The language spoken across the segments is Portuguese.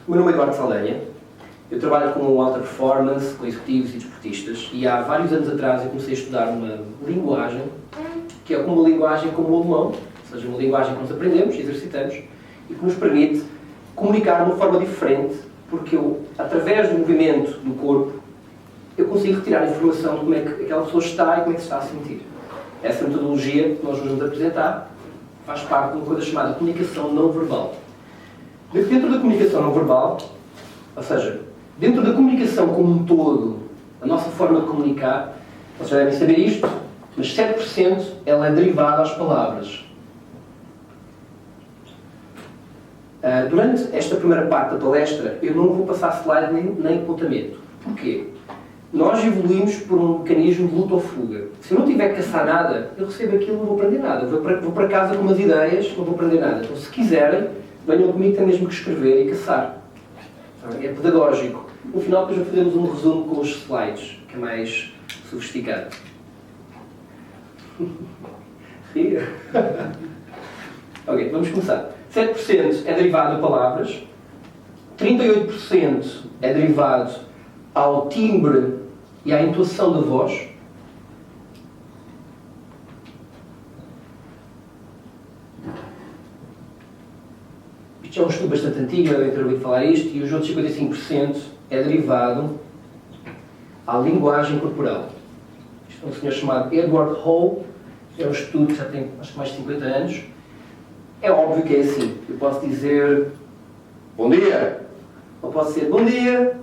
O meu nome é Eduardo Saldanha, eu trabalho com alta performance, com executivos e desportistas, e há vários anos atrás eu comecei a estudar uma linguagem, que é uma linguagem como o alemão, ou seja, uma linguagem que nós aprendemos, exercitamos, e que nos permite comunicar de uma forma diferente, porque eu, através do movimento do corpo, eu consigo retirar informação de como é que aquela pessoa está e como é que se está a sentir. Essa metodologia que nós vamos apresentar faz parte de uma coisa chamada comunicação não verbal. Dentro da comunicação não verbal, ou seja, dentro da comunicação como um todo, a nossa forma de comunicar, vocês já devem saber isto, mas 7% ela é derivada às palavras. Durante esta primeira parte da palestra, eu não vou passar slide nem apontamento. Porquê? Nós evoluímos por um mecanismo de luta ou fuga. Se eu não tiver que caçar nada, eu recebo aquilo e não vou aprender nada. Eu vou para casa com umas ideias, não vou aprender nada. Então, se quiserem, venham comigo, tem mesmo que escrever e caçar. É pedagógico. No final, depois fazemos um resumo com os slides, que é mais sofisticado. Ria. Ok, vamos começar. 7% é derivado a palavras, 38% é derivado ao timbre e à entoação da voz. Isto é um estudo bastante antigo, eu devem ter ouvido falar isto, e os outros 55% é derivado à linguagem corporal. Isto é um senhor chamado Edward Hall, é um estudo que já tem acho que mais de 50 anos. É óbvio que é assim. Eu posso dizer bom dia, ou posso dizer bom dia.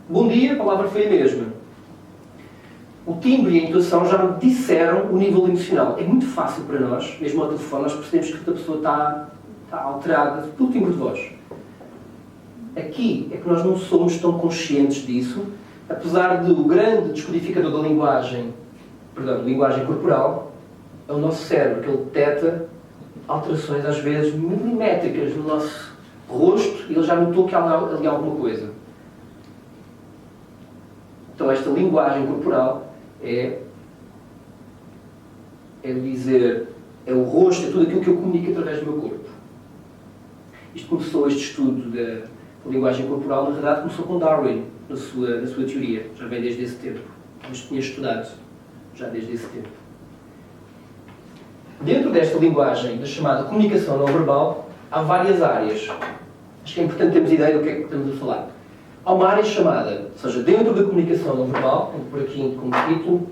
Bom dia, a palavra foi a mesma. O timbre e a intuação já me disseram o nível emocional. É muito fácil para nós, mesmo ao telefone, nós percebemos que outra pessoa está alterada pelo timbre de voz. Aqui é que nós não somos tão conscientes disso, apesar de o grande descodificador da linguagem corporal, é o nosso cérebro, que ele detecta alterações, às vezes, milimétricas no nosso rosto, e ele já notou que há ali alguma coisa. Então, esta linguagem corporal é o rosto, é tudo aquilo que eu comunico através do meu corpo. Este estudo da linguagem corporal, na verdade, começou com Darwin, na sua teoria. Já vem desde esse tempo. Mas tinha estudado já desde esse tempo. Dentro desta linguagem, da chamada comunicação não verbal, há várias áreas. Acho que é importante termos ideia do que é que estamos a falar. Há uma área chamada, ou seja, dentro da comunicação não verbal, vou por aqui como título,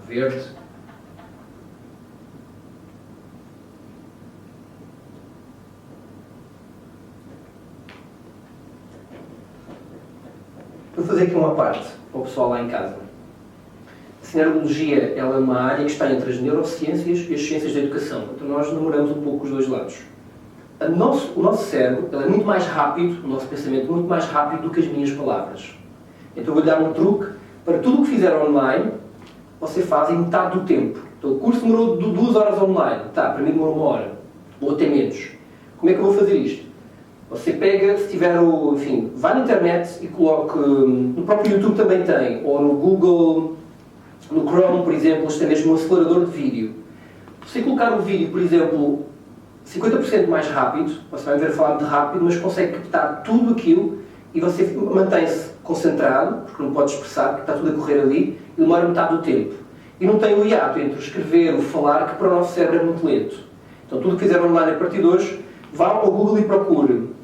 verde. Vou fazer aqui uma parte para o pessoal lá em casa. A neurologia ela é uma área que está entre as neurociências e as ciências da educação. Então nós namoramos um pouco os dois lados. O nosso cérebro ele é muito mais rápido, o nosso pensamento é muito mais rápido do que as minhas palavras. Então vou-lhe dar um truque. Para tudo o que fizer online, você faz em metade do tempo. Então o curso demorou 2 horas online. Para mim demorou 1 hora. Ou até menos. Como é que eu vou fazer isto? Você pega, se tiver vai na internet e coloque, no próprio YouTube também tem, ou no Google, no Chrome, por exemplo, eles têm mesmo um acelerador de vídeo. Se você colocar o vídeo, por exemplo, 50% mais rápido, você vai ver falar muito rápido, mas consegue captar tudo aquilo e você mantém-se concentrado, porque não pode expressar, porque está tudo a correr ali, e demora metade do tempo. E não tem o hiato entre o escrever, o falar, que para o nosso cérebro é muito lento. Então tudo o que fizer online a partir de hoje, vá ao Google e procure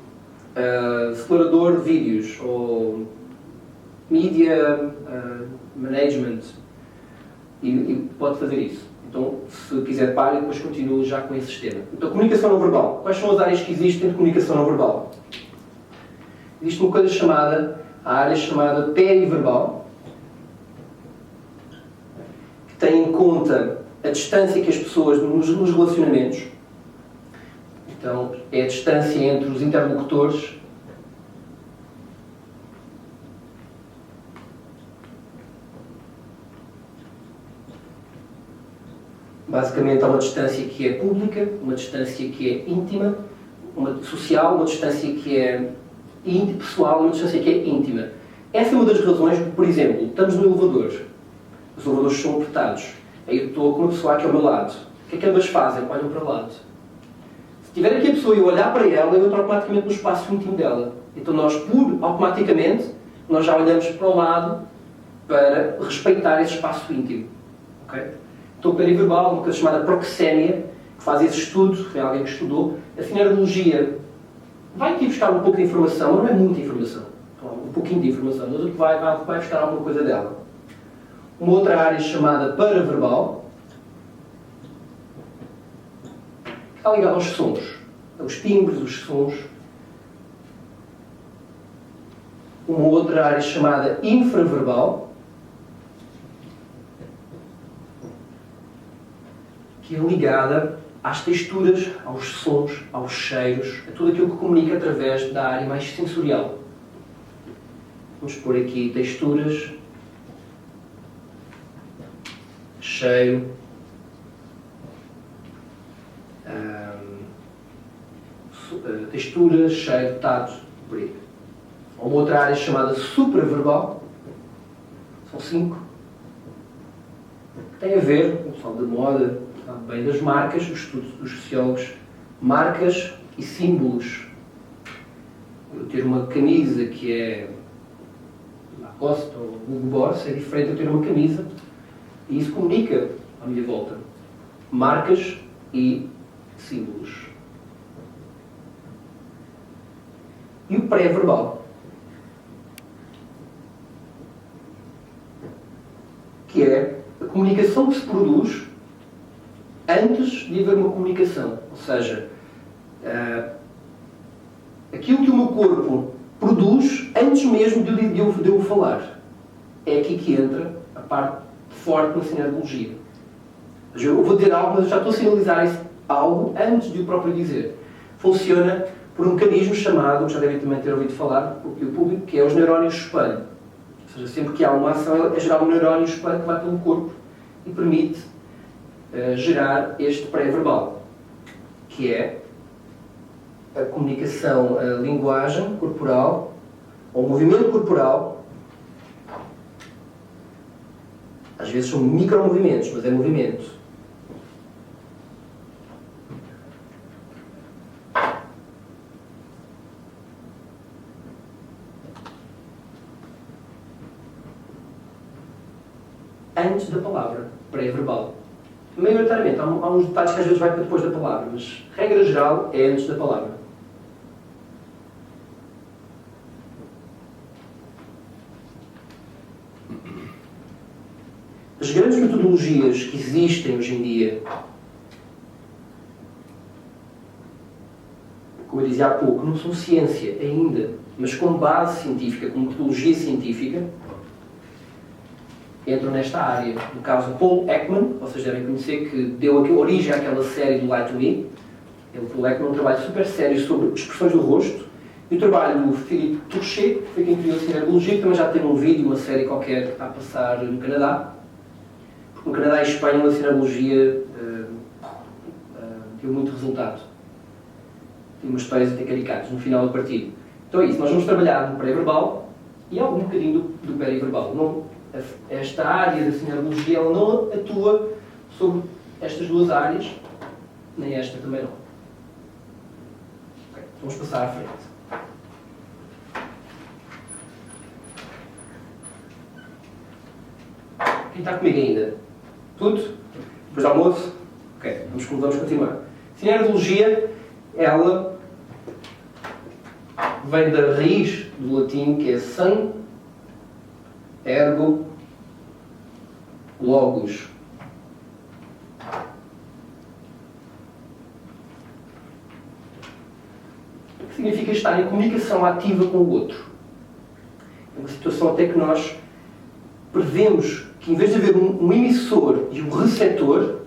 acelerador de vídeos, ou Media Management, e pode fazer isso. Então, se quiser, pare e depois continue já com esse sistema. Então, comunicação não verbal. Quais são as áreas que existem de comunicação não verbal? Existe uma coisa a área chamada periverbal, que tem em conta a distância que as pessoas nos relacionamentos. Então, é a distância entre os interlocutores. Basicamente, há uma distância que é pública, uma distância que é íntima, uma social, uma distância que é pessoal, uma distância que é íntima. Essa é uma das razões, por exemplo, estamos no elevador. Os elevadores são apertados. Aí eu estou com uma pessoa aqui ao meu lado. O que é que ambas fazem? Olham para o lado. Se tiver aqui a pessoa e eu olhar para ela, eu entro automaticamente no espaço íntimo dela. Então nós, automaticamente, nós já olhamos para o lado para respeitar esse espaço íntimo. Okay? Então o periverbal, uma coisa chamada proxémia, que faz esse estudo, foi alguém que estudou. A sinergologia vai aqui buscar um pouco de informação, mas não é muita informação. Então, um pouquinho de informação, mas o que vai buscar alguma coisa dela. Uma outra área chamada paraverbal, que está ligada aos sons, aos timbres, os sons. Uma outra área chamada infraverbal, que é ligada às texturas, aos sons, aos cheiros, a tudo aquilo que comunica através da área mais sensorial. Vamos pôr aqui texturas, cheiro, textura, cheiro, tato, por aí. Há uma outra área chamada supraverbal, são 5, que tem a ver, o pessoal da moda, sabe bem, das marcas, os estudos dos sociólogos, marcas e símbolos. Eu ter uma camisa que é Lacoste ou Hugo Boss é diferente de eu ter uma camisa, e isso comunica à minha volta. Marcas e símbolos. E o pré-verbal, que é a comunicação que se produz antes de haver uma comunicação. Ou seja, aquilo que o meu corpo produz antes mesmo de eu falar. É aqui que entra a parte forte na sinergologia. Eu vou dizer algo, mas já estou a sinalizar algo antes de o próprio dizer. Funciona por um mecanismo chamado, já devem também ter ouvido falar, porque o público, que é os neurónios espelho. Ou seja, sempre que há uma ação, é gerar um neurónio espelho que vai pelo corpo e permite gerar este pré-verbal, que é a comunicação, a linguagem corporal, ou o movimento corporal. Às vezes são micromovimentos, mas é movimento. Antes da palavra, pré-verbal. Maioritariamente, há uns detalhes que às vezes vai para depois da palavra, mas regra geral é antes da palavra. As grandes metodologias que existem hoje em dia, como eu dizia há pouco, não são ciência ainda, mas com base científica, com metodologia científica, entram nesta área. No caso, Paul Ekman, vocês devem conhecer, que deu origem àquela série do Light to Me. Paul Ekman, um trabalho super sério sobre expressões do rosto. E o trabalho do Philippe Touchet, que foi quem criou a sinergologia, que também já tem um vídeo, uma série qualquer que está a passar no Canadá. Porque no Canadá e Espanha a sinergologia deu muito resultado. Tem umas histórias até caricatas no final do partido. Então é isso, nós vamos trabalhar no pré-verbal e algum bocadinho do periverbal. Esta área da sinergologia ela não atua sobre estas duas áreas, nem esta também não. Okay, vamos passar à frente. Quem está comigo ainda? Tudo? Depois do almoço? Ok, vamos continuar. Sinergologia, ela vem da raiz do latim que é san, ergo, logos. O que significa estar em comunicação ativa com o outro. É uma situação até que nós prevemos que, em vez de haver um emissor e um receptor,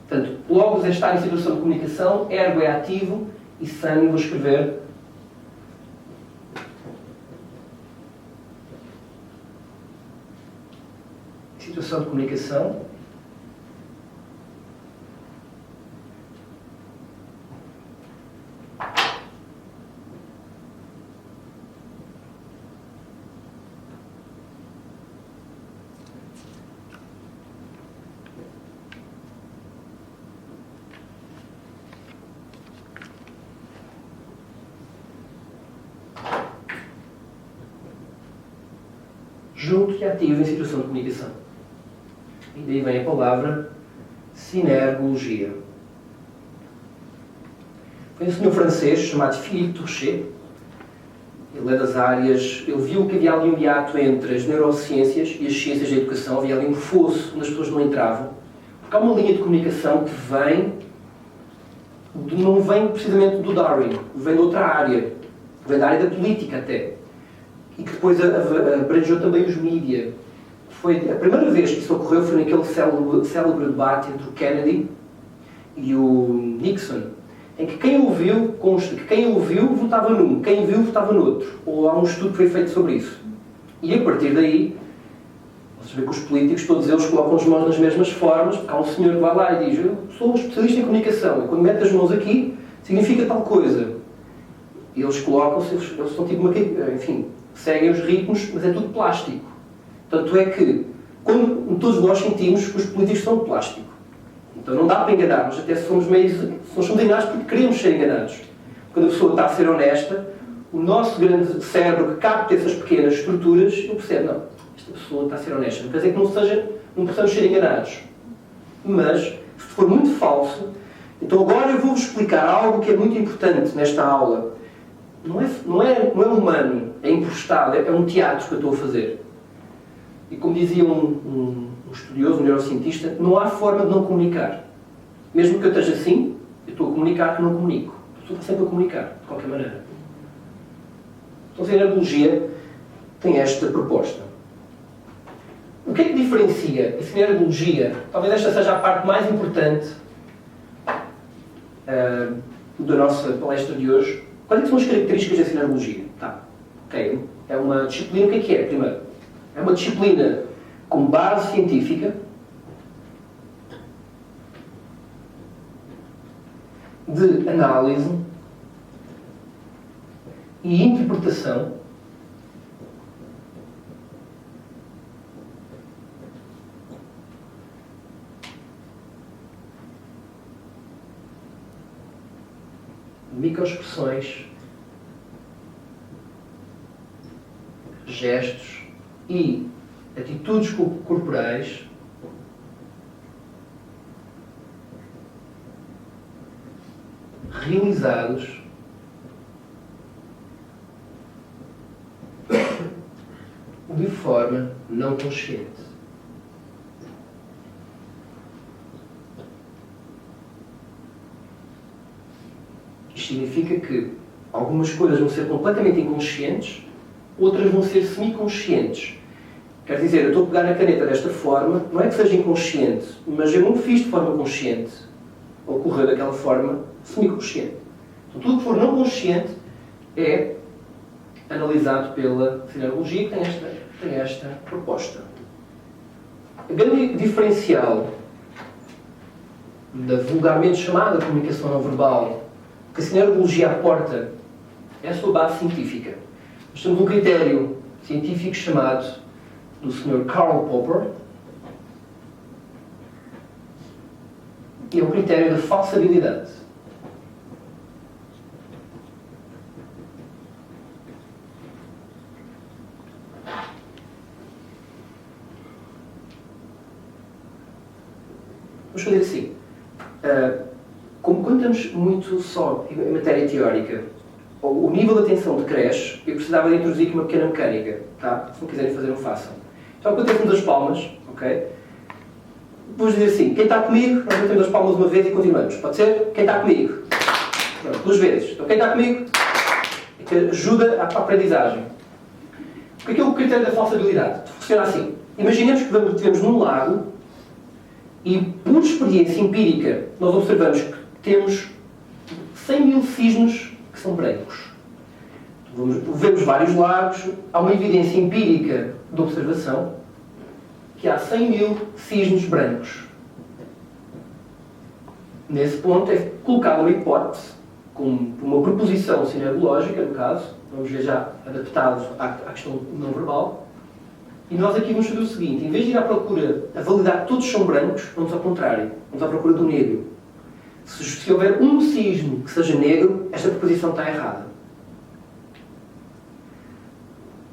portanto, logos é estar em situação de comunicação, ergo é ativo e san, vou escrever situação de comunicação. junto e ativo em situação de comunicação. E daí vem a palavra sinergologia. Foi um senhor francês chamado Philippe Touchet. Ele é das áreas... Ele viu que havia ali um hiato entre as neurociências e as ciências da educação. Havia ali um fosso onde as pessoas não entravam. Porque há uma linha de comunicação que não vem precisamente do Darwin, vem de outra área. Vem da área da política até. E que depois abrangeu também os mídia. Foi a primeira vez que isso ocorreu foi naquele célebre debate entre o Kennedy e o Nixon, em que quem ouviu, consta que quem ouviu votava num, quem viu votava no outro. Ou há um estudo que foi feito sobre isso. E a partir daí, vocês veem que os políticos, todos eles colocam as mãos nas mesmas formas, porque há um senhor que vai lá e diz: eu sou um especialista em comunicação, e quando mete as mãos aqui, significa tal coisa. E eles colocam-se, eles são tipo uma... Enfim, seguem os ritmos, mas é tudo plástico. Tanto é que, quando todos nós sentimos que os políticos são de plástico. Então não dá para enganar, nós até somos enganados porque queremos ser enganados. Quando a pessoa está a ser honesta, o nosso grande cérebro que capta essas pequenas estruturas, ele percebe, não, esta pessoa está a ser honesta. Não quer dizer que não possamos ser enganados. Mas, se for muito falso, então agora eu vou-vos explicar algo que é muito importante nesta aula. Não é humano, é impostado, é um teatro que eu estou a fazer. E como dizia um estudioso, um neurocientista, não há forma de não comunicar. Mesmo que eu esteja assim, eu estou a comunicar que não comunico. A pessoa está sempre a comunicar, de qualquer maneira. Então a sinergologia tem esta proposta. O que é que diferencia a sinergologia? Talvez esta seja a parte mais importante da nossa palestra de hoje. Quais é que são as características da sinergologia? Tá. Ok. É uma disciplina, o que é? Primeiro, é uma disciplina com base científica, de análise e interpretação, microexpressões, gestos e atitudes corporais realizados de forma não consciente. Isto significa que algumas coisas vão ser completamente inconscientes, outras vão ser semiconscientes. Quer dizer, eu estou a pegar na caneta desta forma, não é que seja inconsciente, mas eu não fiz de forma consciente. Ocorreu daquela forma semiconsciente. Então, tudo que for não consciente é analisado pela sinergologia, que tem esta proposta. A grande diferencial da vulgarmente chamada comunicação não verbal que a sinergologia aporta é a sua base científica. Nós temos um critério científico chamado do Sr. Karl Popper, e é o critério da falsabilidade. Vamos fazer assim. Como contamos muito só em matéria teórica, o nível de atenção decresce, eu precisava de introduzir aqui uma pequena mecânica. Tá? Se não quiserem fazer, não façam. Então, acontecemos as palmas, ok? Vou dizer assim, quem está comigo, nós batemos as palmas uma vez e continuamos. Pode ser? Quem está comigo? Pronto, 2 vezes. Então, quem está comigo? Que ajuda à aprendizagem. Porque aqui é o critério da falsabilidade. Funciona assim. Imaginemos que estivemos num lago e, por experiência empírica, nós observamos que temos 100.000 cisnes que são brancos. Vemos vários lagos, há uma evidência empírica de observação que há 100.000 cisnes brancos. Nesse ponto é colocada uma hipótese, com uma proposição sinergológica, no caso, vamos ver já adaptado à questão não verbal, e nós aqui vamos fazer o seguinte: em vez de ir à procura, a validar que todos são brancos, vamos ao contrário, vamos à procura do negro. Se houver um cisne que seja negro, esta proposição está errada.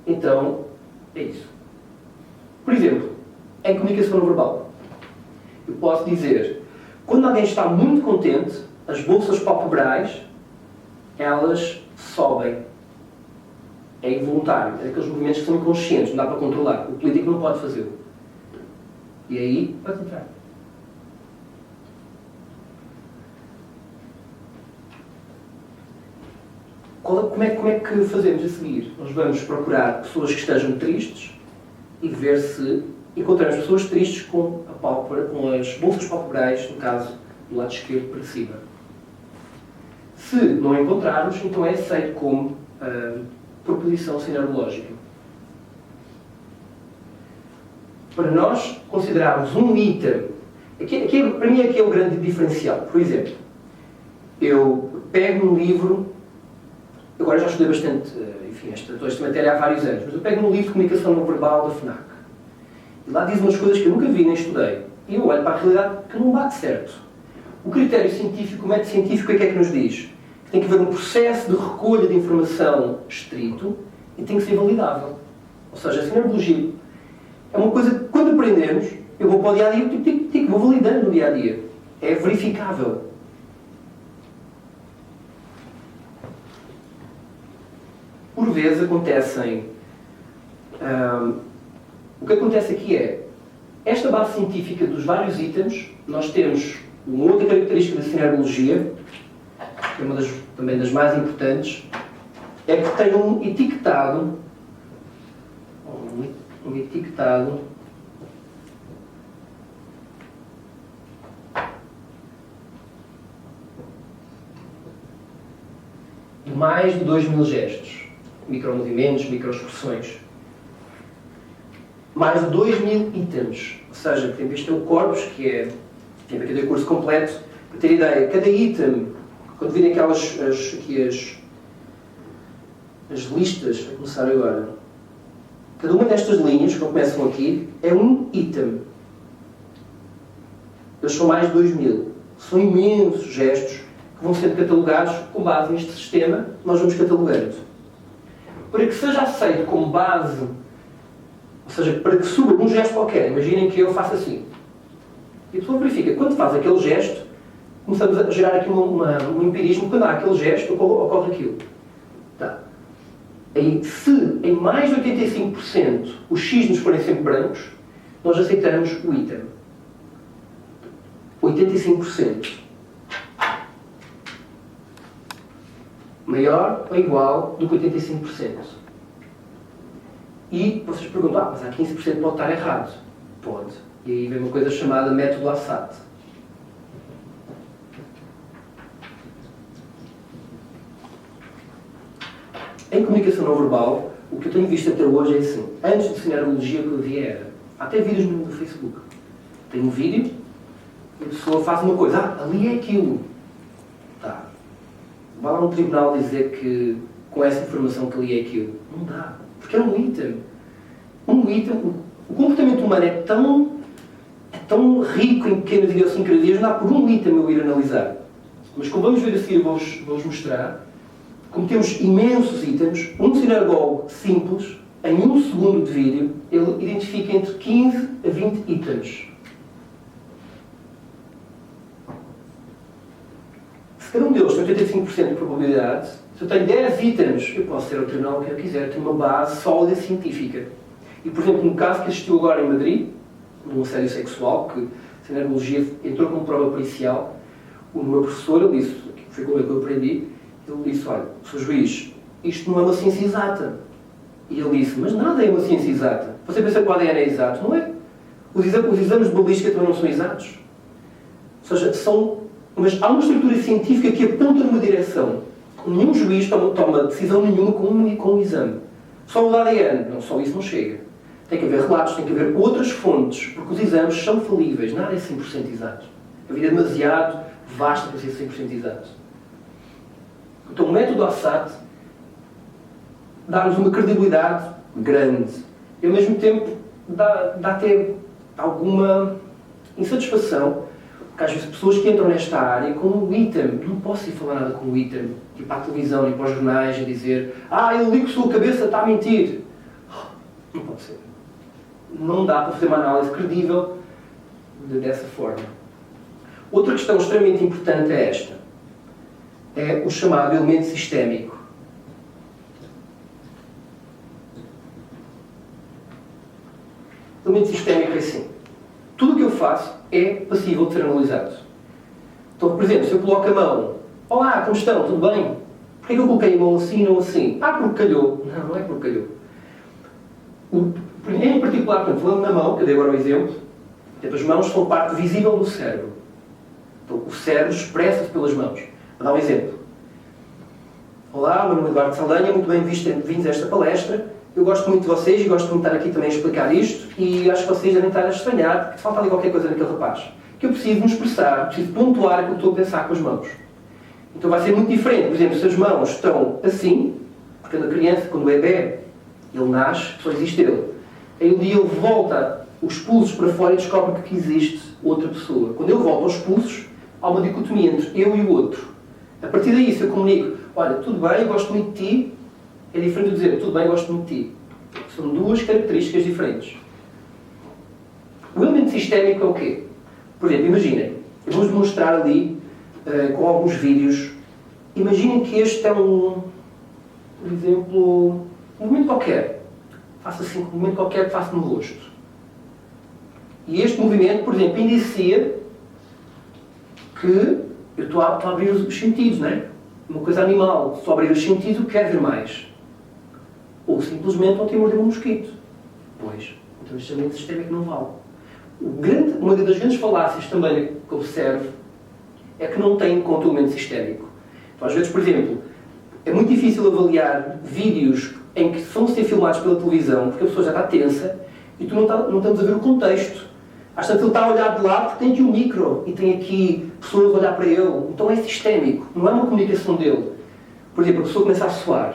Então, é isso. Por exemplo, em comunicação não verbal, eu posso dizer, quando alguém está muito contente, as bolsas palpebrais, elas sobem. É involuntário. É aqueles movimentos que são inconscientes, não dá para controlar. O político não pode fazê-lo. E aí, pode entrar. Como é que fazemos a seguir? Nós vamos procurar pessoas que estejam tristes e ver se encontramos pessoas tristes com a pálpebra, com as bolsas palpebrais, no caso, do lado esquerdo para cima. Se não encontrarmos, então é aceito como proposição sinerológica. Para nós considerarmos um item, para mim aqui é o grande diferencial. Por exemplo, eu pego um livro, agora já estudei bastante, enfim, toda esta matéria há vários anos, mas eu pego um livro de comunicação não verbal da FNAC. E lá diz umas coisas que eu nunca vi nem estudei. E eu olho para a realidade que não bate certo. O critério científico, o método científico, o que é que nos diz? Que tem que haver um processo de recolha de informação estrito e tem que ser validável. Ou seja, a sinerologia é uma coisa que, quando aprendemos, eu vou para o dia-a-dia, vou validando no dia-a-dia. É verificável. Por vezes acontecem... o que acontece aqui é, esta base científica dos vários itens, nós temos uma outra característica da sinerologia, que é uma também das mais importantes, é que tem um etiquetado de mais de 2.000 gestos, micromovimentos, microexpressões. Mais de 2.000 itens. Ou seja, por exemplo, este é o corpus, que é, tem aqui o curso completo, para ter ideia, cada item, quando virem aquelas as listas, vou começar agora, cada uma destas linhas, que começam aqui, é um item. Eles são mais de 2.000. São imensos gestos que vão sendo catalogados com base neste sistema, nós vamos catalogando. Para que seja aceito como base, ou seja, para que suba um gesto qualquer, imaginem que eu faço assim. E a pessoa verifica, quando faz aquele gesto, começamos a gerar aqui um empirismo, quando há aquele gesto, ocorre aquilo. Tá. E se em mais de 85% os X nos forem sempre brancos, nós aceitamos o item. 85%. Maior ou igual do que 85%. E vocês perguntam, mas há 15% pode estar errado. Pode. E aí vem uma coisa chamada método ASAT. Em comunicação não verbal, o que eu tenho visto até hoje é assim. Antes de sinerologia, o que eu via era, até vídeos no Facebook. Tem um vídeo, e a pessoa faz uma coisa, ali é aquilo. Tá. Vai lá no tribunal dizer que com essa informação que ali é aquilo. Não dá. Porque é um item. Um item, o comportamento humano é tão rico em pequenas idiosincrasias, não dá por um item eu ir analisar. Mas como vamos ver a seguir, vou-vos mostrar, como temos imensos itens, um sinagogo simples, em 1 segundo de vídeo, ele identifica entre 15 a 20 itens. Se cada um deles tem 85% de probabilidade, se eu tenho 10 itens, eu posso ser ao tribunal que eu quiser, tenho uma base sólida científica. E, por exemplo, no caso que existiu agora em Madrid, de um assédio sexual, que a sinerologia entrou como prova policial, o meu professor, ele disse, foi com ele que eu aprendi, ele disse, olha, Sr. Juiz, isto não é uma ciência exata. E ele disse, mas nada é uma ciência exata. Você pensa que o ADN é exato? Não é. Os exames de balística também não são exatos. Ou seja, mas há uma estrutura científica que aponta numa direção. Nenhum juiz toma decisão nenhuma com um exame. Só o ADN. Não, só isso não chega. Tem que haver relatos, tem que haver outras fontes, porque os exames são falíveis. Nada é 100% exato. A vida é demasiado vasta para ser 100% exato. Então o método ASAT dá-nos uma credibilidade grande. E ao mesmo tempo dá até alguma insatisfação, porque às vezes pessoas que entram nesta área com um item, não posso ir falar nada com um item, ir para a televisão, ir para os jornais a dizer ele li que a sua cabeça está a mentir. Não pode ser. não dá para fazer uma análise credível dessa forma. Outra questão extremamente importante é esta. É o chamado elemento sistémico. O elemento sistémico é assim. Tudo o que eu faço é passível de ser analisado. Então, por exemplo, se eu coloco a mão, olá, como estão? Tudo bem? Porquê que eu coloquei a mão assim e não assim? Ah, porque calhou. Não, não é porque calhou. Em particular, portanto, falando na mão, que eu dei agora o exemplo, as mãos são parte visível do cérebro. Então, o cérebro expressa-se pelas mãos. Vou dar um exemplo. Olá, meu nome é Eduardo Saldanha, muito bem-vindos a esta palestra. Eu gosto muito de vocês e gosto muito de estar aqui também a explicar isto e acho que vocês devem estar a estranhar porque falta ali qualquer coisa naquele rapaz. Que eu preciso me expressar, preciso pontuar aquilo que estou a pensar com as mãos. Então vai ser muito diferente. Por exemplo, se as mãos estão assim, porque a criança, quando é bebê, ele nasce, só existe ele. Aí um dia ele volta os pulsos para fora e descobre que existe outra pessoa. Quando ele volta aos pulsos, há uma dicotomia entre eu e o outro. A partir daí, se eu comunico, olha, tudo bem, eu gosto muito de ti, é diferente de dizer, tudo bem, eu gosto muito de ti. São duas características diferentes. O elemento sistémico é o quê? Por exemplo, imaginem, eu vou-vos demonstrar ali, com alguns vídeos, imaginem que este é por exemplo, um movimento qualquer. Faço assim, um movimento qualquer que faço no rosto. E este movimento, por exemplo, indicia que eu estou a abrir os sentidos, não é? Uma coisa animal, se abrir os sentidos, eu quero ver mais. Ou simplesmente ontem mordeu um mosquito. Pois, então este elemento sistémico não vale. Uma das grandes falácias também que observo é que não tem em conta o elemento sistémico. Então, às vezes, por exemplo, é muito difícil avaliar vídeos em que vão ser filmados pela televisão porque a pessoa já está tensa e tu não estamos a ver o contexto. Às vezes ele está a olhar de lado porque tem aqui um micro e tem aqui pessoas a olhar para ele. Então é sistémico, não é uma comunicação dele. Por exemplo, a pessoa começa a suar.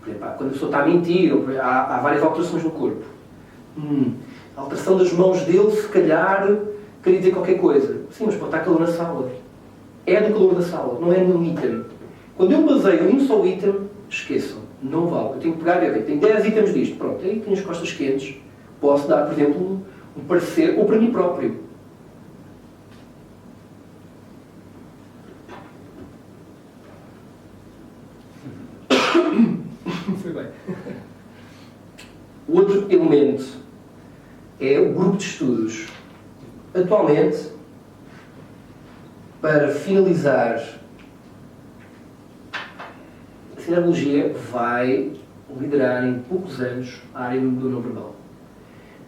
Por exemplo, quando a pessoa está a mentir, há várias alterações no corpo. A alteração das mãos dele, se calhar, queria dizer qualquer coisa. Sim, mas pode estar calor na sala. É do calor da sala, não é num item. Quando eu baseio em um só item, esqueçam, não vale. Eu tenho que pegar e ver, tenho 10 itens disto. Pronto, aí tenho as costas quentes. Posso dar, por exemplo, um parecer, ou para mim próprio. Foi bem. O outro elemento é o grupo de estudos. Atualmente, para finalizar, a sinergologia vai liderar em poucos anos a área do não verbal.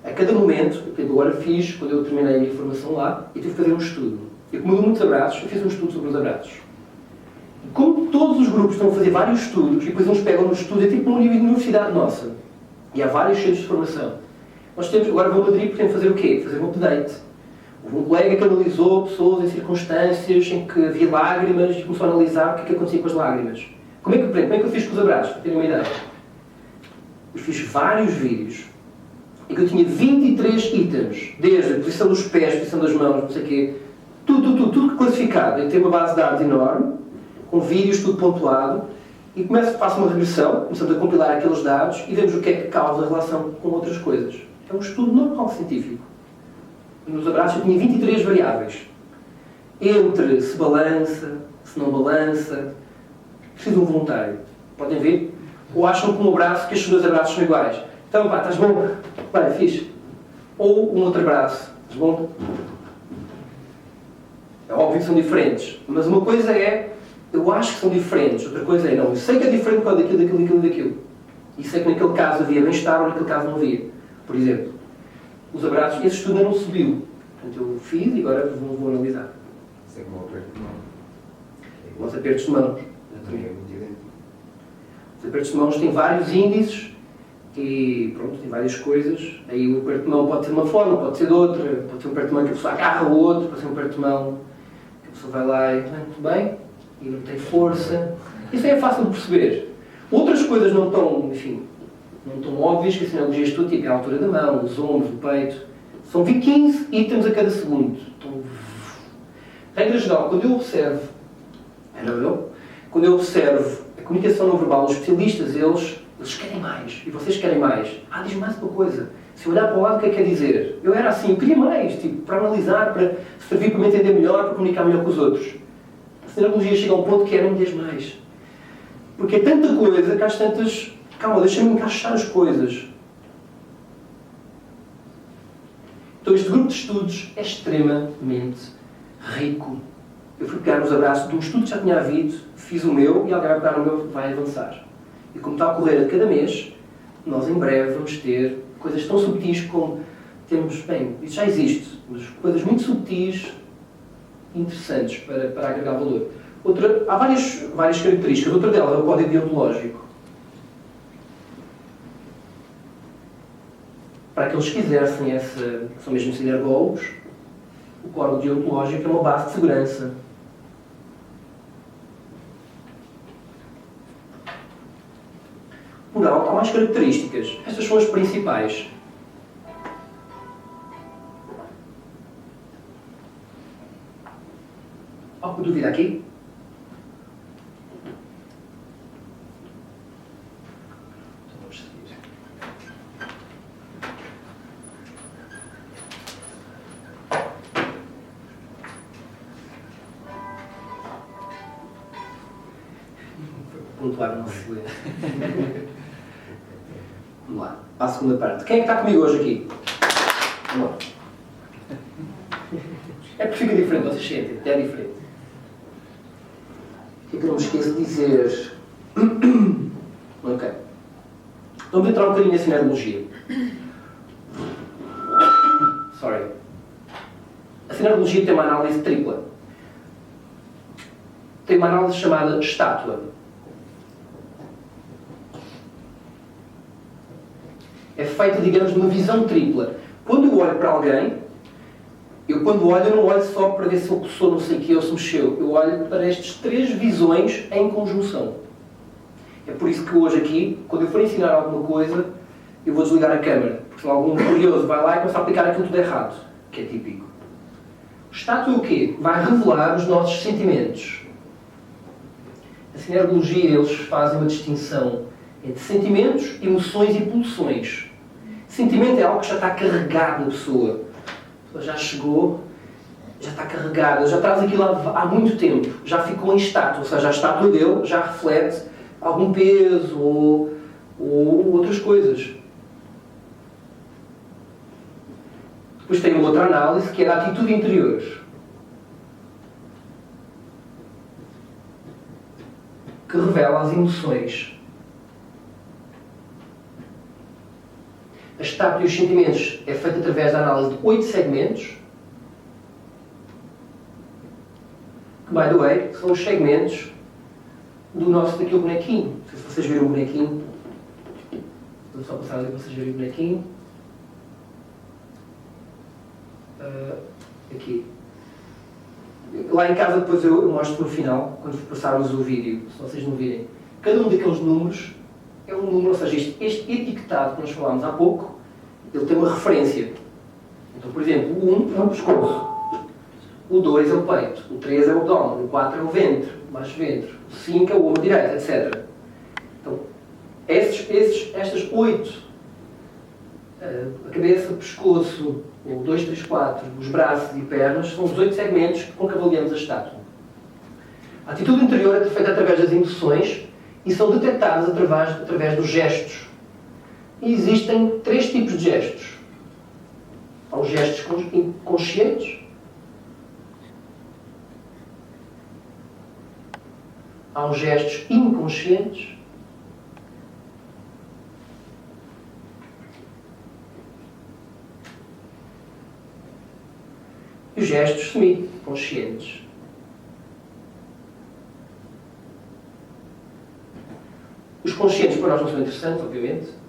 A cada momento, eu agora fiz, quando eu terminei a minha formação lá, eu tive que fazer um estudo. Eu, como dou muitos abraços, eu fiz um estudo sobre os abraços. E como todos os grupos estão a fazer vários estudos, e depois uns pegam no estudo, é tipo uma universidade nossa. E há vários centros de formação. Nós temos, agora vou a Madrid, podemos fazer o quê? Fazer um update. Houve um colega que analisou pessoas em circunstâncias em que havia lágrimas e começou a analisar o que acontecia com as lágrimas. Como é que eu fiz com os abraços? Para terem uma ideia. Eu fiz vários vídeos em que eu tinha 23 itens, desde a posição dos pés, a posição das mãos, não sei o quê, tudo classificado. Eu tenho uma base de dados enorme, com vídeos, tudo pontuado, e faço uma regressão, começamos a compilar aqueles dados e vemos o que é que causa a relação com outras coisas. É um estudo normal científico. Nos abraços eu tinha 23 variáveis. Entre se balança, se não balança. Preciso de um voluntário. Podem ver? Ou acham que um abraço, que estes dois abraços são iguais. Então, pá, estás bom? Vai, fixe. Ou um outro abraço. Estás bom? É óbvio que são diferentes. Mas uma coisa é, eu acho que são diferentes. Outra coisa é, não, eu sei que é diferente por causa daquilo. E sei que naquele caso havia bem-estar ou naquele caso não havia. Por exemplo, os abraços, esse estudo ainda não subiu. Portanto, eu fiz e agora vou analisar. Isso é como o aperto de mão. Os apertos de mãos. Também é muito idêntico. Os apertos de mãos têm vários índices e pronto, tem várias coisas. Aí o aperto de mão pode ser de uma forma, pode ser de outra. Pode ser um aperto de mão que a pessoa agarra o outro, pode ser um aperto de mão que a pessoa vai lá e muito bem, e não tem força. Isso é fácil de perceber. Outras coisas não tão, enfim, não tão óbvias, que a sinergia de tudo, tipo a altura da mão, os ombros, o peito. São 15 itens a cada segundo. Então, regra geral, quando eu observo a comunicação não verbal, os especialistas, eles querem mais. E vocês querem mais. Diz mais uma coisa. Se eu olhar para o lado, o que é que quer dizer? Eu era assim, eu queria mais, tipo, para analisar, para servir para me entender melhor, para comunicar melhor com os outros. A sinergologia chega a um ponto que é não me diz mais. Porque é tanta coisa que às tantas... Calma, deixa-me encaixar as coisas. Então este grupo de estudos é extremamente rico. Eu fui pegar nos abraços de um estudo que já tinha havido, fiz o meu e alguém vai pegar o meu e vai avançar. E como está a ocorrer a cada mês, nós em breve vamos ter coisas tão subtis como temos, bem, isso já existe, mas coisas muito subtis e interessantes para agregar valor. Há várias características. Outra delas é o código deontológico. Para aqueles que exercem são mesmo sinergólogos, o código deontológico é uma base de segurança. Por alto, há mais características. Estas são as principais. Alguma dúvida aqui? Então vamos seguir. Pontuar o nosso silêncio. Vamos lá, para a segunda parte. Quem é que está comigo hoje aqui? Vamos lá. É porque fica diferente, vocês sentem, é diferente. O que é que eu não me esqueço de dizer? Ok. Vamos entrar um bocadinho na sinergologia. Sorry. A sinergologia tem uma análise tripla. Tem uma análise chamada estátua. É feita, digamos, de uma visão tripla. Quando eu olho para alguém, eu não olho só para ver se ele coçou não sei o que ou se mexeu. Eu olho para estas três visões em conjunção. É por isso que hoje aqui, quando eu for ensinar alguma coisa, eu vou desligar a câmera. Porque senão algum curioso vai lá e começa a aplicar aquilo tudo errado. Que é típico. O estátua é o quê? Vai revelar os nossos sentimentos. A sinergologia, eles fazem uma distinção entre sentimentos, emoções e pulsões. Sentimento é algo que já está carregado na pessoa. A pessoa já chegou, já está carregada, já traz aquilo há muito tempo, já ficou em estátua, ou seja, a estátua dele já reflete algum peso ou outras coisas. Depois tem uma outra análise que é a atitude interior. Que revela as emoções. A estátua e os sentimentos é feita através da análise de 8 segmentos. Que, by the way, são os segmentos daquele bonequinho. Não sei se vocês viram o bonequinho. Vou só passar ali para vocês verem o bonequinho. Aqui. Lá em casa depois eu mostro no final, quando passarmos o vídeo, se vocês não virem. Cada um daqueles números é um número, ou seja, este etiquetado que nós falámos há pouco, ele tem uma referência. Então, por exemplo, o 1 é o pescoço, o 2 é o peito, o 3 é o abdômen, o 4 é o ventre, o baixo ventre, o 5 é o ombro direito, etc. Então, estas 8, a cabeça, o pescoço, o 2, 3, 4, os braços e pernas, são os 8 segmentos com que avaliamos a estátua. A atitude interior é feita através das emoções e são detectadas através dos gestos. E existem 3 tipos de gestos. Há os gestos conscientes, há os gestos inconscientes e os gestos semi-conscientes. Os conscientes para nós não são interessantes, obviamente.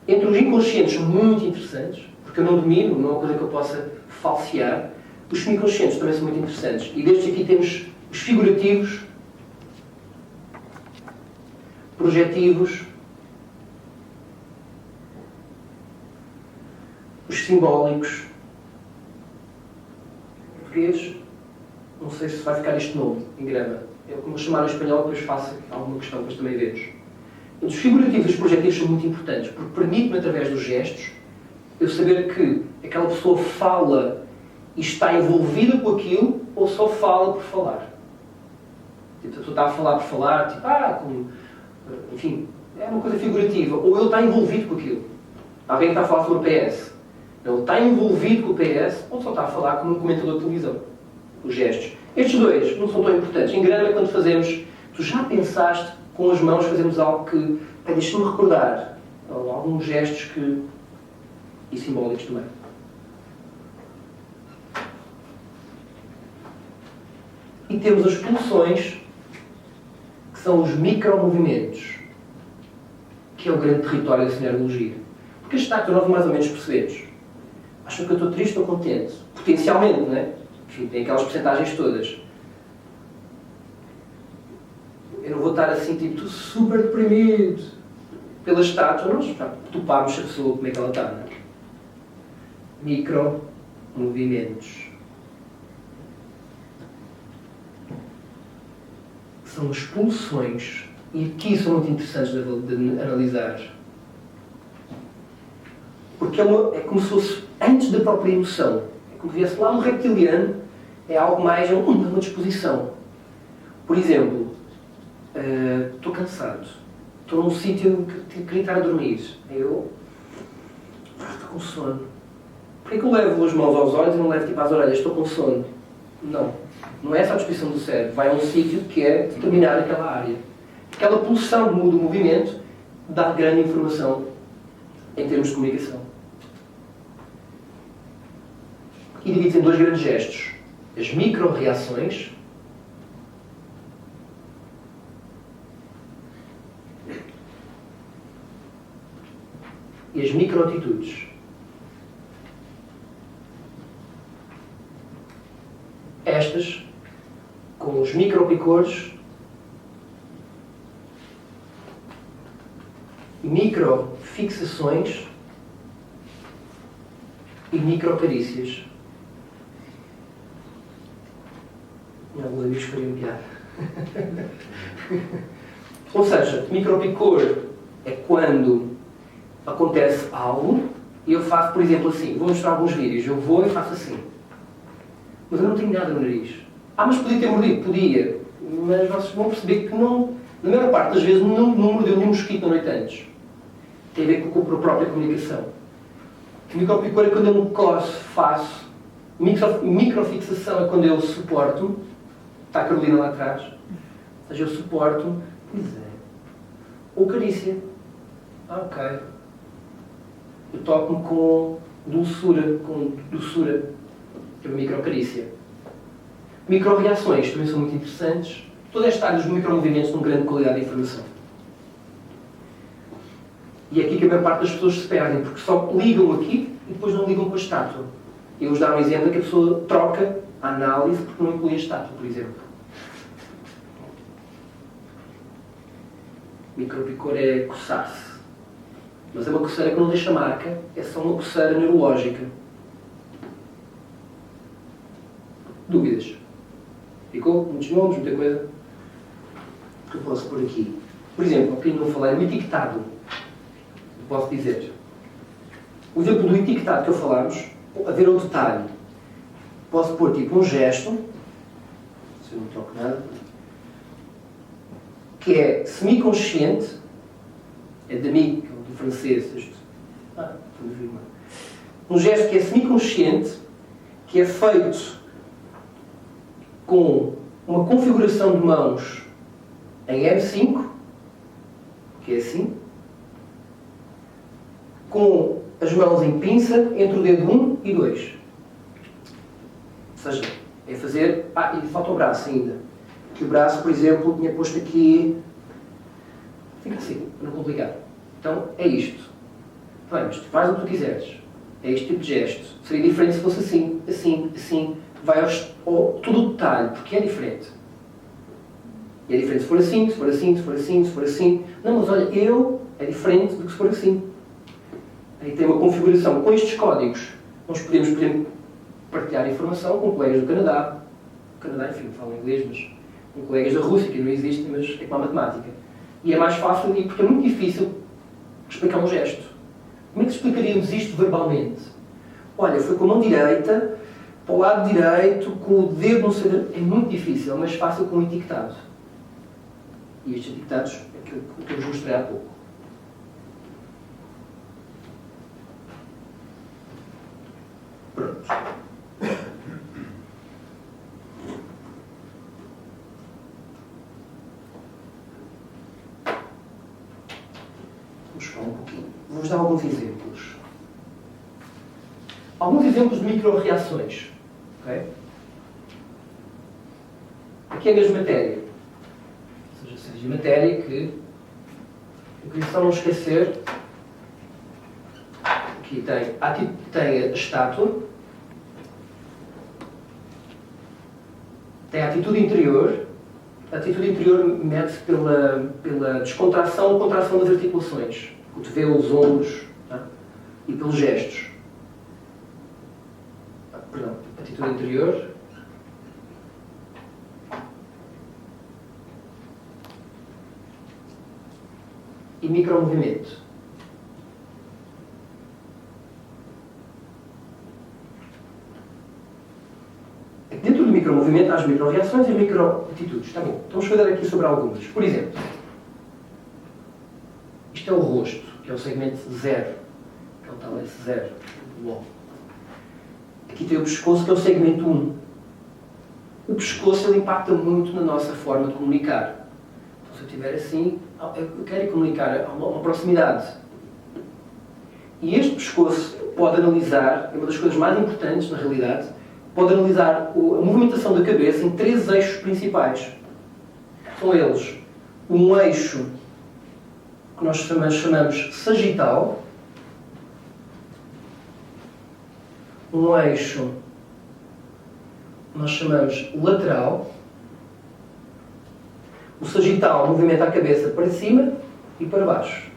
Entre os inconscientes são muito interessantes, porque eu não domino, não é uma coisa que eu possa falsear. Os semi-conscientes também são muito interessantes. E destes aqui temos os figurativos, projetivos, os simbólicos. Em português, não sei se vai ficar este nome em grama. É como eu chamar em espanhol, depois faço alguma questão, depois também vemos. Os figurativos e os projetivos são muito importantes, porque permitem-me, através dos gestos, Eu saber que aquela pessoa fala e está envolvida com aquilo ou só fala por falar. Tipo, a pessoa está a falar por falar, tipo, enfim, é uma coisa figurativa. Ou ele está envolvido com aquilo. Alguém está a falar sobre o PS. Ele está envolvido com o PS ou só está a falar como um comentador de televisão. Os gestos. Estes dois não são tão importantes. Em grande é quando fazemos... Tu já pensaste com as mãos fazemos algo que... Deixa-me recordar. Alguns gestos que... E simbólicos também. E temos as pulsões, que são os micromovimentos, que é o grande território da cinereologia. Porque este acto nós mais ou menos percebemos. Acham que eu estou triste ou contente? Potencialmente, não é? Enfim, tem aquelas percentagens todas. Eu não vou estar assim, tipo, estou super deprimido pela estátua. Nós topámos a pessoa, como é que ela está, não é? Micromovimentos. São as pulsões, e aqui são muito interessantes de analisar. Porque é como se fosse antes da própria emoção. É como se viesse lá um reptiliano, é algo mais, uma disposição. Por exemplo, estou cansado, estou num sítio que queria estar a dormir. Eu estou com sono. Porquê que eu levo as mãos aos olhos e não levo tipo às orelhas? Estou com sono. Não é essa a disposição do cérebro. Vai a um sítio que é determinar aquela área. Aquela pulsão muda o movimento, dá grande informação em termos de comunicação. E divide-se em dois grandes gestos. As micro-reações e as micro-atitudes. Estas, com os micropicores, microfixações e microcarícias. Alguns amigos fariam piada. Ou seja, micropicor é quando acontece algo e eu faço, por exemplo, assim. Vou mostrar alguns vídeos. Eu vou e faço assim. Mas eu não tenho nada no nariz. Mas podia ter mordido? Podia. Mas vocês vão perceber que não... Na maior parte das vezes não mordeu nenhum mosquito na noite antes. Tem a ver com a própria comunicação. Micropicor é quando eu me coço, faço. Microfixação é quando eu suporto. Está a Carolina lá atrás. Ou seja, eu suporto. Pois é. Ou carícia. Ok. Eu toco-me com doçura. É uma microcarícia. Micro-reações também são muito interessantes. Toda esta área dos micromovimentos tem uma grande qualidade de informação. E é aqui que a maior parte das pessoas se perdem, porque só ligam aqui e depois não ligam com a estátua. Eu vos dar um exemplo que a pessoa troca a análise porque não inclui a estátua, por exemplo. Micropicor é coçar-se. Mas é uma coceira que não deixa marca, é só uma coceira neurológica. Dúvidas? Ficou? Muitos nomes, muita coisa? Que eu posso pôr aqui. Por exemplo, aqui não falei, o etiquetado. Posso dizer. O exemplo do etiquetado que eu falámos, a ver o detalhe. Posso pôr tipo um gesto, se eu não troco nada, que é semiconsciente, é demi, do francês, um gesto que é semiconsciente, que é feito com uma configuração de mãos em M5, que é assim, com as mãos em pinça entre o dedo 1 e 2. Ou seja, é fazer... e falta o braço ainda. Que o braço, por exemplo, tinha posto aqui... Fica assim, para não complicar. Então, é isto. Bem, mas tu faz o que tu quiseres. É este tipo de gesto. Seria diferente se fosse assim, assim, assim. Vai ao todo o detalhe, porque é diferente. E é diferente se for assim, se for assim, se for assim, se for assim. Não, mas olha, é diferente do que se for assim. Aí tem uma configuração. Com estes códigos, nós podemos, por exemplo, partilhar informação com colegas do Canadá. O Canadá, enfim, falam inglês, mas com colegas da Rússia, que não existem, mas é como a matemática. E é mais fácil, porque é muito difícil explicar um gesto. Como é que explicaríamos isto verbalmente? Olha, foi com a mão direita, para o lado direito, com o dedo no centro. É muito difícil, é mais fácil com um etiquetado. E estes etiquetados é aquilo que eu vos mostrei há pouco. Pronto. Vamos falar um pouquinho. Vou-vos dar alguns exemplos. Alguns exemplos de micro-reações. Okay? Aqui é a mesma matéria. Ou seja, a matéria que eu queria só não esquecer. Aqui tem a estátua. Tem a atitude interior. A atitude interior mede-se pela descontração ou contração das articulações. O cotovelo, os ombros, tá? E pelos gestos. Perdão, atitude interior. E micromovimento. Dentro do micromovimento há as microreações e as microatitudes. Está bom. Então vamos falar aqui sobre algumas. Por exemplo, isto é o rosto, que é o segmento 0. Que é o tal S0. Aqui tem o pescoço, que é o segmento 1. O pescoço ele impacta muito na nossa forma de comunicar. Então, se eu estiver assim, eu quero comunicar a uma proximidade. E este pescoço pode analisar, é uma das coisas mais importantes, na realidade, pode analisar a movimentação da cabeça em 3 eixos principais. São eles um eixo que nós chamamos sagital, um eixo que nós chamamos lateral. O sagital movimenta a cabeça para cima e para baixo.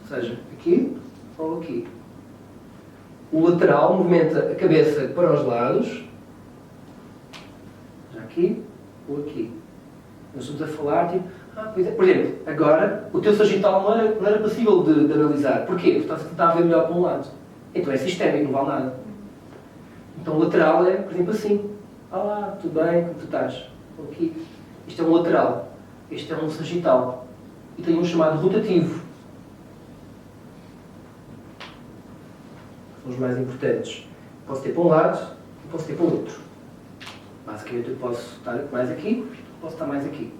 Ou seja, aqui ou aqui. O lateral movimenta a cabeça para os lados, já aqui ou aqui. Nós estamos a falar, tipo, pois é. Por exemplo, agora o teu sagital não era passível de analisar. Porquê? Porque estás a tentar ver melhor para um lado. Então é sistémico, não vale nada. Então o lateral é, por exemplo, assim. Olá, tudo bem? Como tu estás? Estou aqui. Isto é um lateral. Este é um sagital. E tem um chamado rotativo. São os mais importantes. Posso ter para um lado e posso ter para o outro. Basicamente eu posso estar mais aqui, posso estar mais aqui.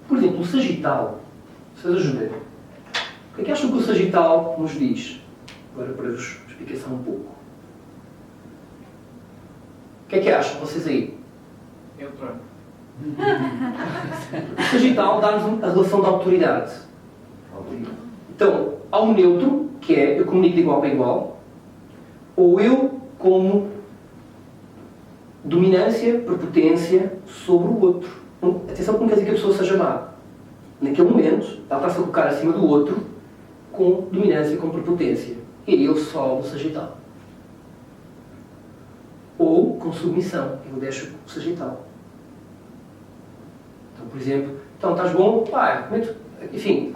Por exemplo, o sagital. Vocês ajudem. O que é que acham que o sagital nos diz? Agora para vos explicar um pouco. O que é que acham vocês aí? É o trono. O sagital dá-nos a relação de autoridade. Então, há um neutro, que é eu comunico de igual para igual, ou eu como dominância, prepotência sobre o outro. Atenção que não quer dizer que a pessoa seja má. Naquele momento, ela está-se a colocar acima do outro com dominância, com prepotência. E aí ele sobe o sagital. Ou com submissão. Ele deixa o sagital. Então, por exemplo, então estás bom? Pá, enfim,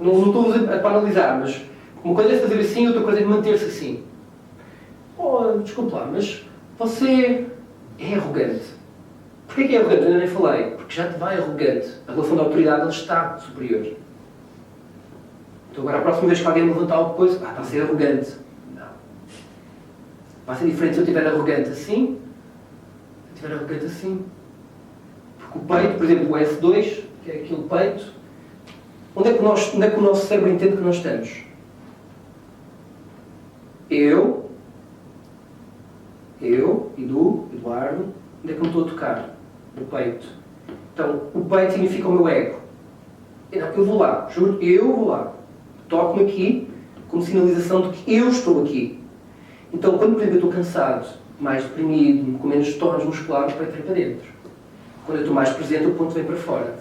não estou a analisar, mas uma coisa é fazer assim, outra coisa é manter-se assim. Oh, desculpa lá, mas você é arrogante. Porquê que é arrogante? Eu ainda nem falei. Porque já te vai arrogante. A relação de autoridade ele está superior. Então agora a próxima vez que alguém me levantar alguma coisa, está a ser arrogante. Não. Vai ser diferente se eu estiver arrogante assim, se eu estiver arrogante assim. Porque o peito, por exemplo, o S2, que é aquele peito, onde é que o nosso cérebro entende que nós estamos? Eu, Eduardo, onde é que eu me estou a tocar? No peito. Então, o peito significa o meu ego. Eu vou lá, juro, eu vou lá. Toco-me aqui como sinalização de que eu estou aqui. Então, quando, por exemplo, eu estou cansado, mais deprimido, com menos tônus muscular, o peito vem para dentro. Quando eu estou mais presente, o ponto vem para fora.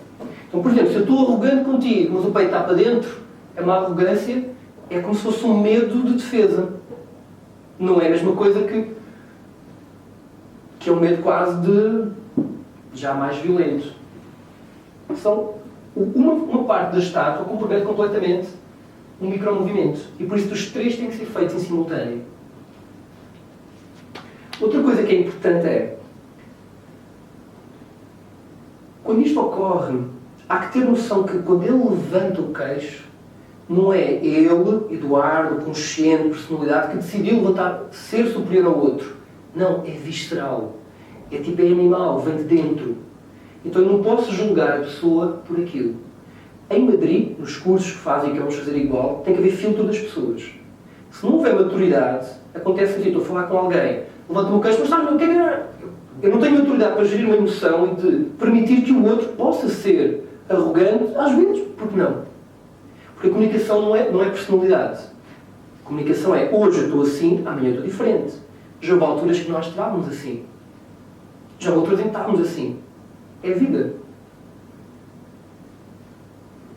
Então, por exemplo, se eu estou arrogante contigo, mas o peito está para dentro, é uma arrogância, é como se fosse um medo de defesa. Não é a mesma coisa que é um medo quase de já mais violento. São uma parte da estátua compromete completamente um micromovimento. E por isso os três têm que ser feitos em simultâneo. Outra coisa que é importante é, quando isto ocorre, há que ter noção que quando ele levanta o queixo, não é ele, Eduardo, consciente, personalidade, que decidiu levantar, ser superior ao outro. Não, é visceral. É tipo, é animal, vem de dentro. Então eu não posso julgar a pessoa por aquilo. Em Madrid, nos cursos que fazem, que vamos fazer igual, tem que haver filtro das pessoas. Se não houver maturidade, acontece assim, estou a falar com alguém, levanta-me o queixo, mas sabe, eu não tenho maturidade para gerir uma emoção e de permitir que o outro possa ser arrogante, às vezes, porque não? Porque a comunicação não é personalidade. A comunicação é, hoje eu estou assim, amanhã eu estou diferente. Já houve alturas que nós estávamos assim. Já houve alturas em que estávamos assim. É a vida.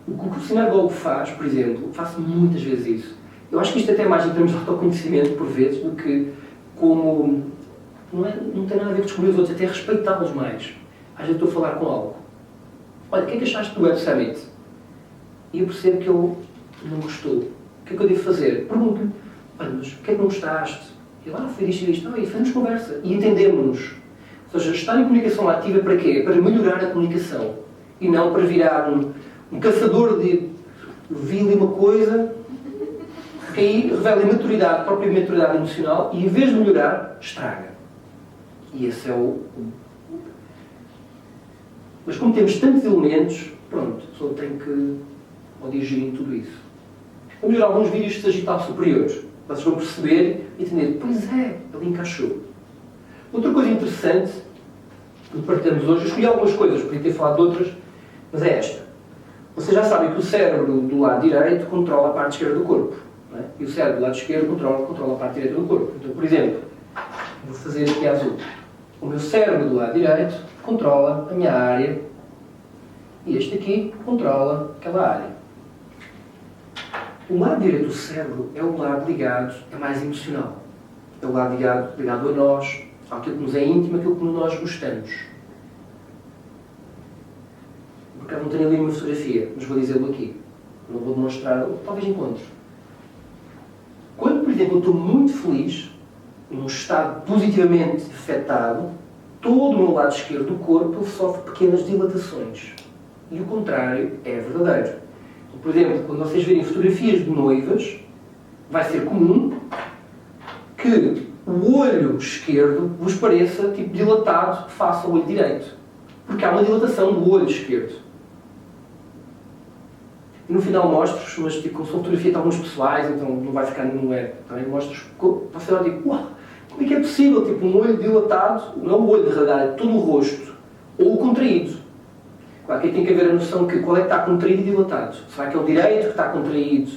O que o sinagogo faz, por exemplo, faço muitas vezes isso. Eu acho que isto até é mais em termos de autoconhecimento, por vezes, do que como... Não tem nada a ver com descobrir os outros, até respeitá-los mais. Às vezes estou a falar com algo. Olha, o que é que achaste do Web Summit? E eu percebo que ele não gostou. O que é que eu devo fazer? Pergunto-lhe. Olha, mas o que é que não gostaste? E lá, foi disto e disto. E fazemos conversa. E entendemos-nos. Ou seja, estar em comunicação ativa para quê? Para melhorar a comunicação. E não para virar um caçador de... Vi ali uma coisa... que aí revela imaturidade, a própria maturidade emocional, e em vez de melhorar, estraga. E esse é o... Mas como temos tantos elementos, pronto, a pessoa tem que digerir tudo isso. Vamos ver alguns vídeos de sagital superior. Vocês vão perceber e entender, pois é, ele encaixou. Outra coisa interessante que partilhamos hoje, eu escolhi algumas coisas, podia ter falado de outras, mas é esta. Vocês já sabem que o cérebro do lado direito controla a parte esquerda do corpo. Não é? E o cérebro do lado esquerdo controla a parte direita do corpo. Então, por exemplo, vou fazer aqui azul. O meu cérebro do lado direito controla a minha área e este aqui controla aquela área. O lado direito do cérebro é o lado ligado, é mais emocional. É o lado ligado a nós, àquilo que nos é íntimo, àquilo que nós gostamos. Porque eu não tenho ali uma fotografia, mas vou dizê-lo aqui. Não vou demonstrar, talvez encontre. Quando, por exemplo, eu estou muito feliz, num estado positivamente afetado, todo o meu lado esquerdo do corpo sofre pequenas dilatações. E o contrário é verdadeiro. Por exemplo, quando vocês verem fotografias de noivas, vai ser comum que o olho esquerdo vos pareça tipo dilatado face ao olho direito. Porque há uma dilatação do olho esquerdo. E no final mostro-vos, mas tipo, como são fotografias de alguns pessoais, então não vai ficar nenhum web. Também mostro-vos, você vai dizer, uau, como é que é possível? Tipo, um olho dilatado, não o olho de realidade, é todo o rosto. Ou o contraído. Claro que aí tem que haver a noção que qual é que está contraído e dilatado. Será que é o direito que está contraído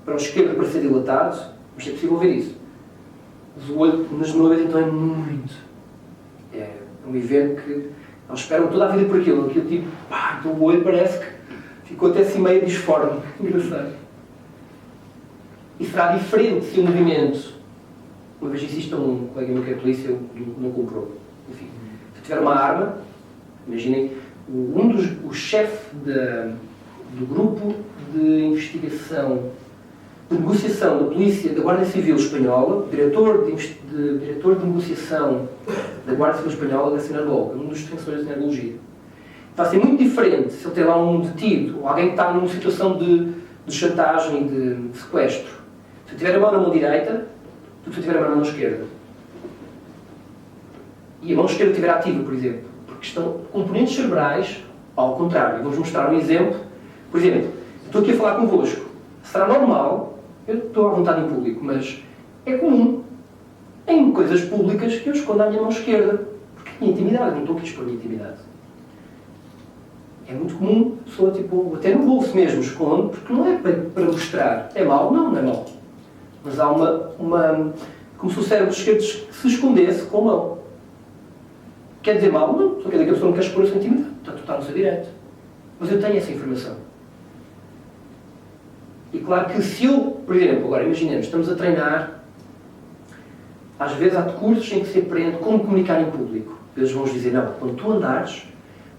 para o esquerdo para ser dilatado? Mas é possível ver isso. Mas o olho nas noivas então é muito. É um evento que eles esperam toda a vida por aquilo. Aquilo tipo, pá, então o olho parece que ficou até assim meio disforme. Engraçado. E será diferente se o movimento... Uma vez disse isto a um colega meu que é polícia, não comprou. Enfim, se tiver uma arma, imaginem, o chefe do grupo de investigação, de negociação da polícia, da Guarda Civil Espanhola, diretor de negociação da Guarda Civil Espanhola da Sinagoga, um dos defensores da sinagogia. Vai ser muito diferente se ele ter lá um detido, ou alguém que está numa situação de chantagem, de sequestro. Se eu tiver a mão na mão direita, do que se eu tiver a mão na mão esquerda. E a mão esquerda estiver ativa, por exemplo. Porque estão componentes cerebrais ao contrário. Vou-vos mostrar um exemplo. Por exemplo, estou aqui a falar convosco. Será normal, eu estou à vontade em público, mas é comum, em coisas públicas, que eu escondo a minha mão esquerda. Porque é minha intimidade, não estou aqui a expor a minha intimidade. É muito comum, a pessoa, tipo, até no bolso mesmo, esconde, porque não é para mostrar. É mau? Não é mau. Mas há como se o cérebro esquerdo se escondesse com a mão. Quer dizer mal? Não. Só quer dizer que a pessoa não quer expor a sua intimidade. Portanto, está no seu direito. Mas eu tenho essa informação. E claro que se eu, por exemplo, agora imaginemos, estamos a treinar, às vezes há cursos em que se aprende como comunicar em público. Eles vão dizer, não, quando tu andares,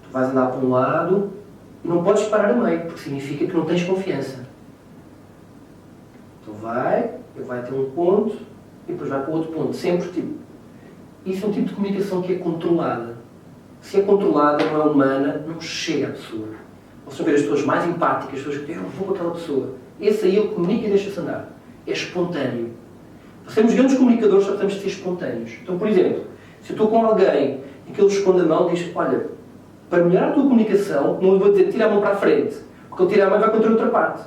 tu vais andar para um lado e não podes parar a meio, porque significa que não tens confiança. Então ele vai ter um ponto e depois vai para outro ponto, sempre tipo. Isso é um tipo de comunicação que é controlada. Se é controlada, não é humana, não chega à pessoa. Vocês ver as pessoas mais empáticas, as pessoas que eu vou com aquela pessoa. Esse aí ele comunica e deixa-se andar. É espontâneo. Nós temos grandes comunicadores, só temos de ser espontâneos. Então, por exemplo, se eu estou com alguém e que ele esconde a mão, diz, olha, para melhorar a tua comunicação, não lhe vou dizer tira a mão para a frente. Porque ele tira a mão e vai contra a outra parte.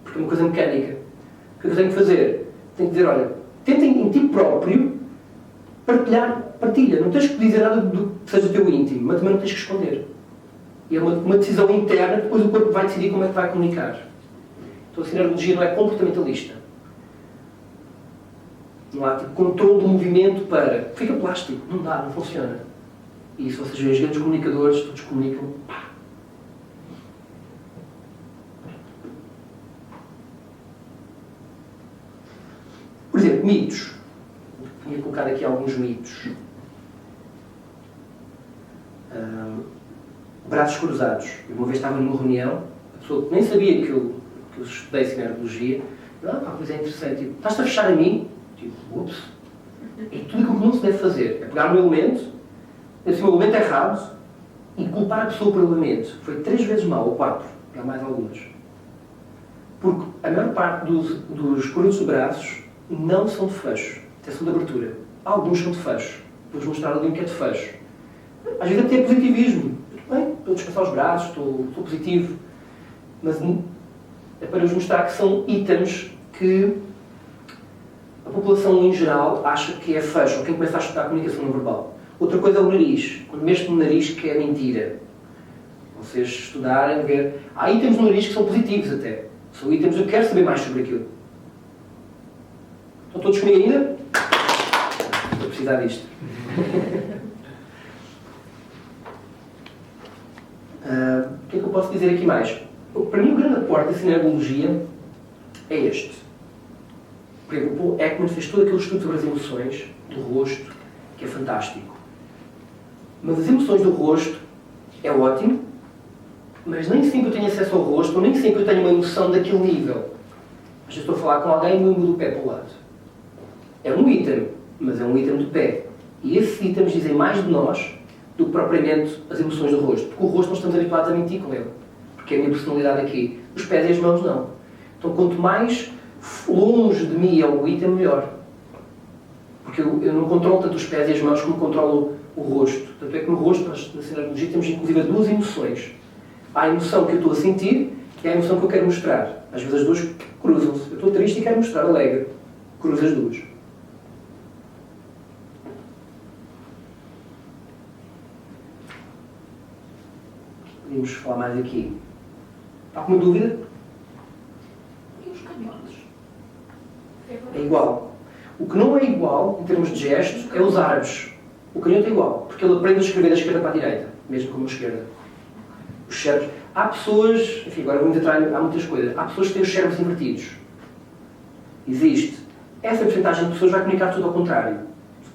Porque é uma coisa mecânica. O que eu tenho que fazer? Tenho que dizer, olha, tenta em ti próprio partilha. Não tens que dizer nada do que seja teu íntimo, mas também não tens que esconder. E é uma decisão interna, depois o corpo vai decidir como é que vai comunicar. Então a sinergologia não é comportamentalista. Não há tipo, controle do movimento para... Fica plástico. Não dá, não funciona. E se vocês veem os grandes comunicadores, todos comunicam... Pá. Por exemplo, mitos. Tinha colocado aqui alguns mitos. Braços cruzados. Eu uma vez estava numa reunião, a pessoa que nem sabia que eu estudei sinergologia, pois é interessante, tipo, estás-te a fechar a mim? Tipo, ups. É tudo aquilo que não se deve fazer. É pegar um elemento, esse elemento errado, e culpar a pessoa por elemento. Foi 3 vezes mal, ou 4, e há mais algumas. Porque a maior parte dos cruzos de braços não são de fecho, até são de abertura. Alguns são de fecho. Vou-vos mostrar ali um que é de fecho. Às vezes até é positivismo. Bem, estou a descansar os braços, estou positivo. Mas é para vos mostrar que são itens que a população em geral acha que é fecho, ou quem começa a estudar a comunicação não verbal. Outra coisa é o nariz. Quando mexo no nariz, que é mentira. Vocês estudarem, ver... Há itens no nariz que são positivos até. São itens que eu quero saber mais sobre aquilo. Estão todos comigo ainda? Estou a precisar disto. O que é que eu posso dizer aqui mais? Para mim, o grande aporte da sinergologia é este. Por exemplo, o Paul Ekman fez todo aquele estudo sobre as emoções do rosto, que é fantástico. Mas as emoções do rosto é ótimo, mas nem sempre eu tenho acesso ao rosto, ou nem sempre eu tenho uma emoção daquele nível. Às vezes estou a falar com alguém e mudo o pé para o lado. É um item, mas é um item do pé. E esses itens dizem mais de nós do que propriamente as emoções do rosto. Porque o rosto nós estamos habituados a mentir com ele. Porque é a minha personalidade aqui. Os pés e as mãos não. Então quanto mais longe de mim é o item, melhor. Porque eu não controlo tanto os pés e as mãos como controlo o rosto. Tanto é que no rosto, nós, na sinergologia, temos inclusive 2 emoções. Há a emoção que eu estou a sentir e há a emoção que eu quero mostrar. Às vezes as duas cruzam-se. Eu estou triste e quero mostrar alegre. Cruzo as duas. Podemos falar mais aqui. Há alguma dúvida? E os canhotos? É igual. O que não é igual, em termos de gestos, é os árabes. O canhoto é igual, porque ele aprende a escrever da esquerda para a direita, mesmo como a esquerda. Os cérebros... Há pessoas... Enfim, agora vamos entrar há muitas coisas. Há pessoas que têm os cérebros invertidos. Existe. Essa porcentagem de pessoas vai comunicar tudo ao contrário.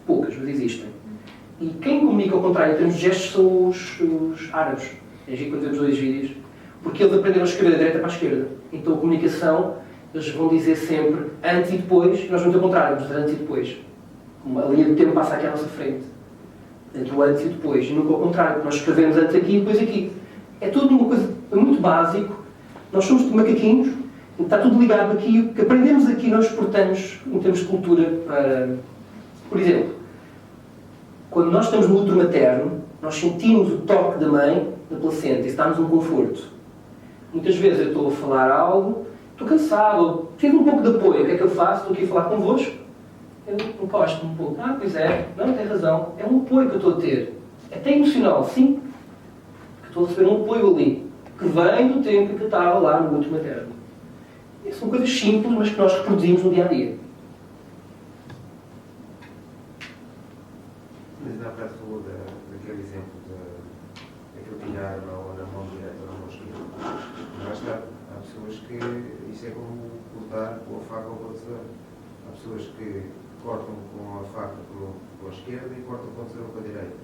Poucas, mas existem. E quem comunica ao contrário em termos de gestos são os árabes. É aqui quando vemos 2 vídeos. Porque eles aprenderam a escrever da direita para a esquerda. Então a comunicação, eles vão dizer sempre antes e depois, e nós vamos ao contrário, vamos dizer antes e depois. A linha do tempo passa aqui à nossa frente. Entre o antes e o depois. E nunca ao contrário. Nós escrevemos antes aqui e depois aqui. É tudo uma coisa muito básico. Nós somos de macaquinhos. Está tudo ligado aqui. O que aprendemos aqui nós exportamos em termos de cultura para... Por exemplo, quando nós estamos no útero materno, nós sentimos o toque da mãe na placenta e está-nos um conforto. Muitas vezes eu estou a falar algo, estou cansado, ou preciso um pouco de apoio. O que é que eu faço? Estou aqui a falar convosco. Eu encosto um pouco. Pois é, não, tem razão. É um apoio que eu estou a ter. É até emocional, sim. Que estou a receber um apoio ali, que vem do tempo que eu estava lá no útero materno. E são coisas simples, mas que nós reproduzimos no dia-a-dia. Mas na parte falou daquele exemplo daquele tirar na mão direita ou na mão esquerda. Lá está. Há pessoas que isso é como cortar com a faca ou com a tesoura. Há pessoas que cortam com a faca com a esquerda e cortam com a tesoura com a direita.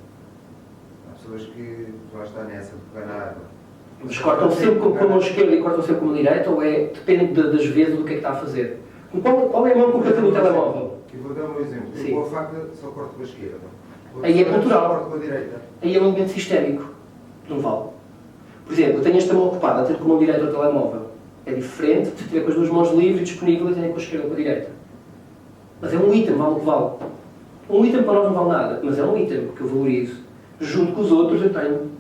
Há pessoas que lá está nessa de pegar na água. Mas cortam sempre com a mão esquerda e cortam sempre com a mão direita, ou é, depende das vezes do que é que está a fazer? Qual é a mão que eu tenho no telemóvel? E vou dar um exemplo. Sim. Eu com a faca só corto com a esquerda. Aí é cultural. Só corto com a direita. Aí é um elemento sistémico. Não vale. Por exemplo, eu tenho esta mão ocupada, tenho com a mão direita o telemóvel. É diferente de ter com as duas mãos livres e disponíveis e tenho com a esquerda ou com a direita. Mas é um item, vale o que vale. Um item para nós não vale nada, mas é um item que eu valorizo. Junto com os outros eu tenho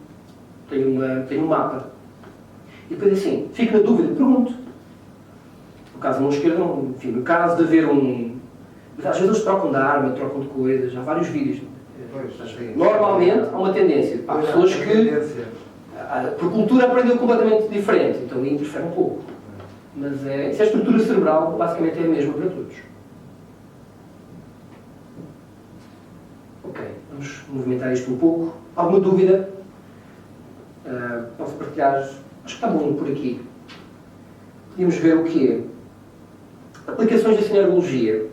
um mapa. E depois assim, fico na dúvida, pergunto. No caso da mão esquerda, enfim, no caso de haver um... Às vezes eles trocam de arma, trocam de coisas, há vários vídeos. Normalmente há uma tendência. Há pessoas que, por cultura, aprendeu completamente diferente, então aí interfere um pouco. Mas se a estrutura cerebral, basicamente é a mesma para todos. Ok, vamos movimentar isto um pouco. Alguma dúvida? Posso partilhar? Acho que está bom por aqui. Podíamos ver o quê? Aplicações da cinerbologia.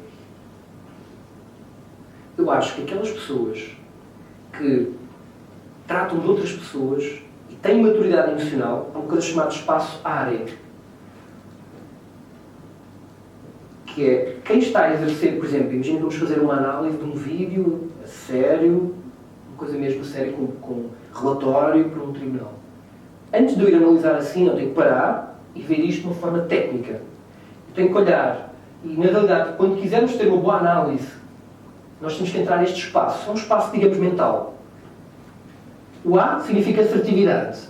Eu acho que aquelas pessoas que tratam de outras pessoas e têm maturidade emocional, há uma coisa chamada espaço-área. Que é, quem está a exercer, por exemplo, imagina que vamos fazer uma análise de um vídeo a sério, uma coisa mesmo séria com relatório para um tribunal. Antes de eu ir analisar assim, eu tenho que parar e ver isto de uma forma técnica. Eu tenho que olhar e, na realidade, quando quisermos ter uma boa análise, nós temos que entrar neste espaço. É um espaço, digamos, mental. O A significa assertividade.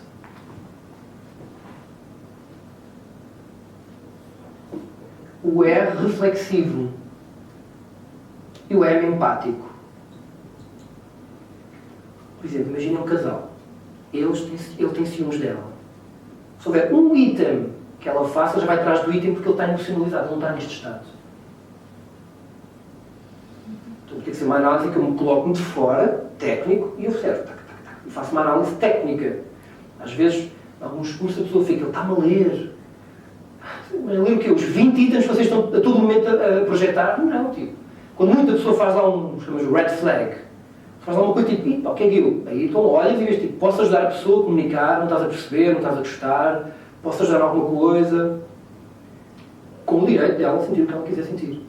O R, reflexivo. E o M, empático. Por exemplo, imaginem um casal. Ele tem ciúmes dela. Se houver um item que ela faça, ele já vai atrás do item porque ele está emocionalizado, ele não está neste estado. Então tem que ser uma análise que eu me coloco de fora, técnico, e observo. E faço uma análise técnica. Às vezes, em alguns cursos a pessoa fica, ele está-me a ler. Mas a ler o quê? Os 20 itens que vocês estão a todo momento a projetar? Não, tipo. Quando muita pessoa faz lá chamamos red flag, faz lá uma coisa tipo, o que é aquilo? Aí então olhas e vês, tipo, posso ajudar a pessoa a comunicar, não estás a perceber, não estás a gostar, posso ajudar a alguma coisa, com o direito dela sentir o que ela quiser sentir.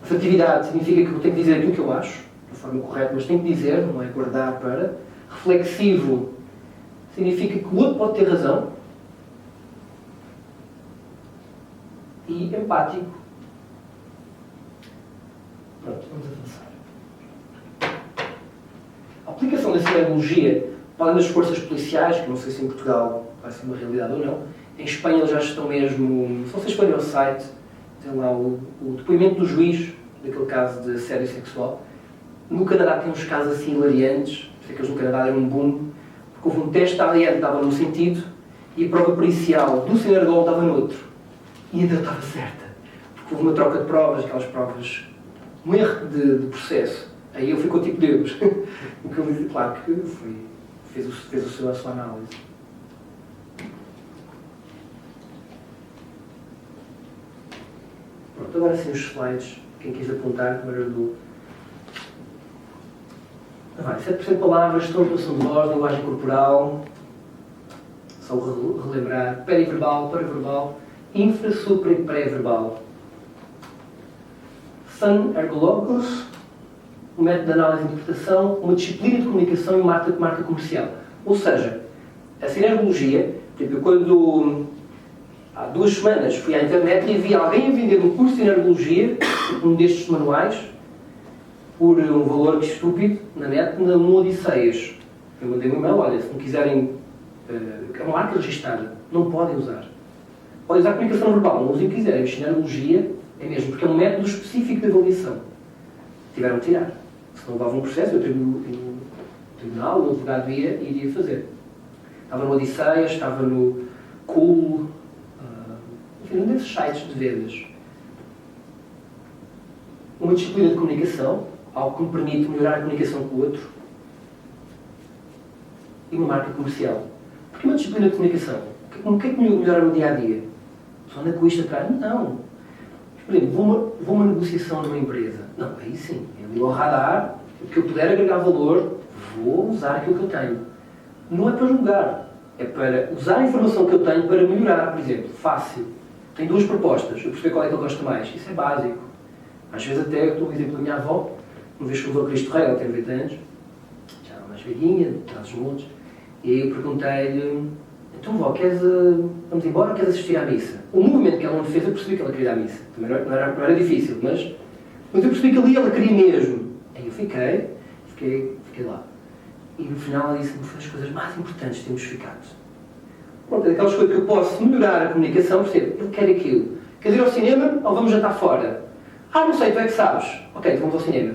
Assertividade significa que eu tenho que dizer aquilo que eu acho, da forma correta, mas tenho que dizer, não é guardar para. Reflexivo significa que o outro pode ter razão. E empático. Pronto, vamos avançar. A aplicação da cinerbologia, além das forças policiais, que não sei se em Portugal vai ser uma realidade ou não, em Espanha eles já estão mesmo, se vocês forem ao site, tem lá o depoimento do juiz, daquele caso de assédio sexual. No Canadá tem uns casos assim hilariantes, sei que eles no Canadá deram um boom, porque houve um teste da ADN que estava num sentido e a prova pericial do cinergol estava no outro. E ainda estava certa, porque houve uma troca de provas, aquelas provas, um erro de processo. Aí ele ficou tipo Deus. O que eu disse, claro que fez a sua análise. Pronto, agora sim os slides. Quem quis apontar, primeiro do... 7% de palavras, tom, entonação de voz, linguagem corporal. Só relembrar. Periverbal, paraverbal, infra, supra e pré-verbal. Sun Ergologos, um método de análise e interpretação, uma disciplina de comunicação e uma marca comercial. Ou seja, a cinerbologia, tipo, quando há 2 semanas fui à internet e vi alguém a vender um curso de cinerbologia, um destes manuais, por um valor que estúpido, na net, no Odisseias. Eu mandei um e-mail, olha, se não quiserem, é uma marca registada, não podem usar. Podem usar a comunicação não verbal, não usem o que quiserem, mas cinerbologia é mesmo, porque é um método específico de avaliação. Tiveram de tirar. Se não levavam um processo, eu no tribunal, o advogado iria fazer. Estava no Odisseias, estava no Cool, enfim, um desses sites de vendas. Uma disciplina de comunicação, algo que me permite melhorar a comunicação com o outro. E uma marca comercial. Porque uma disciplina de comunicação, o que é que melhora no dia-a-dia? Só anda com isto atrás? Não. Por exemplo, vou a uma negociação numa empresa. Não, aí sim. Eu ligo ao radar, o que eu puder agregar valor, vou usar aquilo que eu tenho. Não é para julgar. É para usar a informação que eu tenho para melhorar. Por exemplo, fácil. tem duas propostas, eu perceber qual é que ele gosta mais. Isso é básico. Às vezes até, eu estou a exemplo da minha avó, uma vez que levou a Cristo Rei, ela tem 90 anos, já era mais velhinha, atrás dos montes, e aí eu perguntei-lhe, então vó, vamos embora ou queres assistir à missa? O movimento que ela não fez, eu percebi que ela queria ir à missa. Também não era difícil, mas eu percebi que ali ela queria mesmo. Aí eu fiquei lá. E no final ela disse-me, foi das coisas mais importantes que temos ficado. Pronto, é daquelas coisas que eu posso melhorar a comunicação, percebo, ele quer aquilo. Quer ir ao cinema ou vamos jantar fora? Ah, não sei, tu é que sabes. Ok, então vamos ao cinema.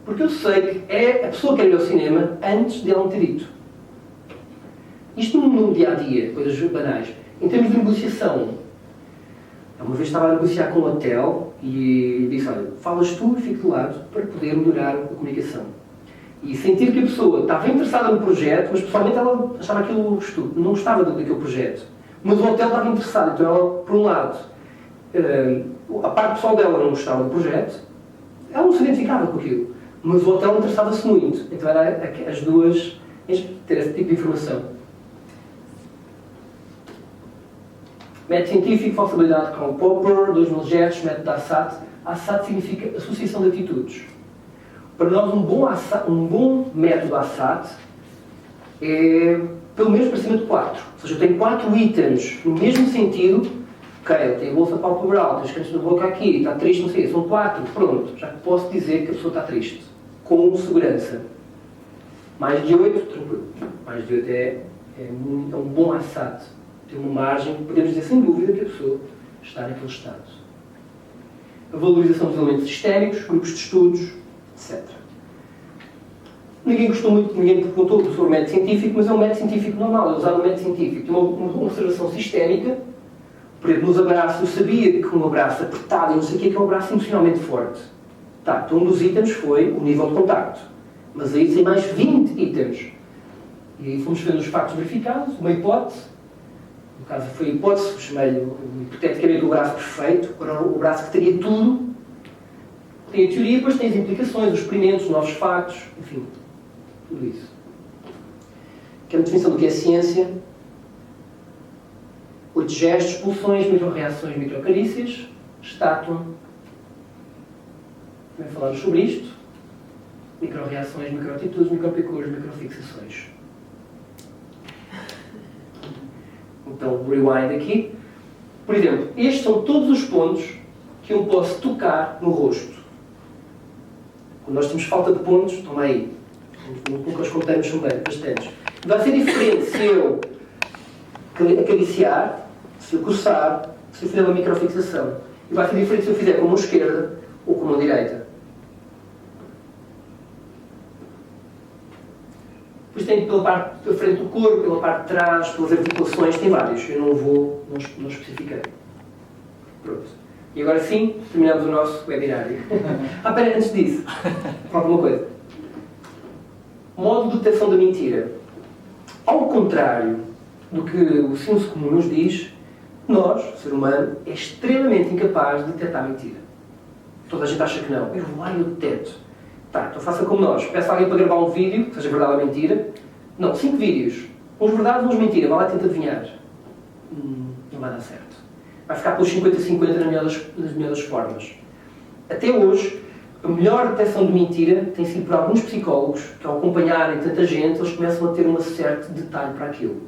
Porque eu sei que é a pessoa que quer ir ao cinema antes de ela me ter dito. Isto no dia-a-dia, coisas banais. Em termos de negociação, uma vez estava a negociar com um hotel e disse, olha, falas tu e fico do lado para poder melhorar a comunicação. E sentir que a pessoa estava interessada no projeto, mas pessoalmente ela achava aquilo estudo, não gostava daquele projeto. Mas o hotel estava interessado, então ela, por um lado, a parte pessoal dela não gostava do projeto, ela não se identificava com aquilo, mas o hotel interessava-se muito. Então era as duas, ter esse tipo de informação. Método científico, falsibilidade de Karl Popper, 2000 gestos, método ASAT. ASAT significa Associação de Atitudes. Para nós, um bom método ASAT é pelo menos para cima de 4. Ou seja, eu tenho 4 itens no mesmo sentido. Ok, ele tem a bolsa palpebral, tem os cantos da boca aqui, está triste, não sei, são 4, pronto. Já posso dizer que a pessoa está triste. Com segurança. Mais de 8, tranquilo. Mais de 8 é um bom ASAT. Tem uma margem, podemos dizer sem dúvida que a pessoa está naquele estado. A valorização dos elementos sistémicos, grupos de estudos, etc. Ninguém perguntou sobre o método científico, mas é um método científico normal, é usar um método científico. Tem uma observação sistémica, por exemplo, nos abraços, eu sabia que um abraço apertado e não sei o que é um abraço emocionalmente forte. Tá, então um dos itens foi o nível de contacto. Mas aí tem mais 20 itens. E aí fomos fazendo os factos verificados, uma hipótese. No caso foi a hipótese, chamei-lhe hipoteticamente o braço perfeito, para o braço que teria tudo. Tem a teoria, depois tem as implicações, os experimentos, os novos factos, enfim, tudo isso. Que é uma definição do que é ciência. 8 gestos, pulsões, micro-reações, micro-carícias, estátua. Também falamos sobre isto. Micro-reações, micro-atitudes, micro-percursos, micro-fixações. Então, rewind aqui. Por exemplo, estes são todos os pontos que eu posso tocar no rosto. Quando nós temos falta de pontos, toma aí. Nunca os contamos são bastantes. Vai ser diferente se eu acariciar, se eu coçar, se eu fizer uma microfixação. E vai ser diferente se eu fizer com a mão esquerda ou com a mão direita. Depois tem pela parte da frente do corpo, pela parte de trás, pelas articulações, tem vários. Eu não especifiquei. Pronto. E agora sim, terminamos o nosso webinário. Espera, antes disso, falta uma coisa. Modo de detecção da mentira. Ao contrário do que o senso comum nos diz, nós, o ser humano, é extremamente incapaz de detectar mentira. Toda a gente acha que não. Eu vou lá e eu detecto. Tá, então faça como nós. Peça a alguém para gravar um vídeo, seja verdade ou mentira. Não, 5 vídeos. Uns verdade, uns mentira. Vai lá e tenta adivinhar. Não vai dar certo. Vai ficar pelos 50-50 nas melhores formas. Até hoje, a melhor detecção de mentira tem sido por alguns psicólogos que, ao acompanharem tanta gente, eles começam a ter um certo detalhe para aquilo.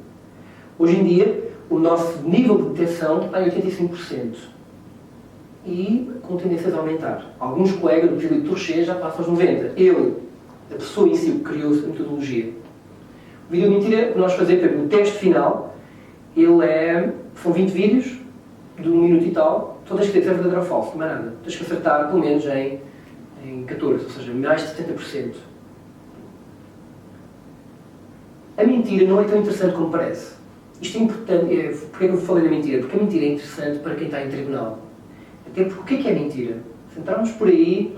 Hoje em dia, o nosso nível de detecção está em 85%. E com tendências a aumentar. Alguns colegas do Filipe Torcher já passam aos 90%. Ele, a pessoa em si, que criou a metodologia. O vídeo de mentira que nós fazemos, por exemplo, o teste final, são 20 vídeos, de 1 minuto e tal, todas que têm verdadeiro ou falso, não é nada. Tens que acertar pelo menos em 14, ou seja, mais de 70%. A mentira não é tão interessante como parece. Isto é importante. Porquê que eu falei da mentira? Porque a mentira é interessante para quem está em tribunal. Até porque o que é mentira? Se entrarmos por aí...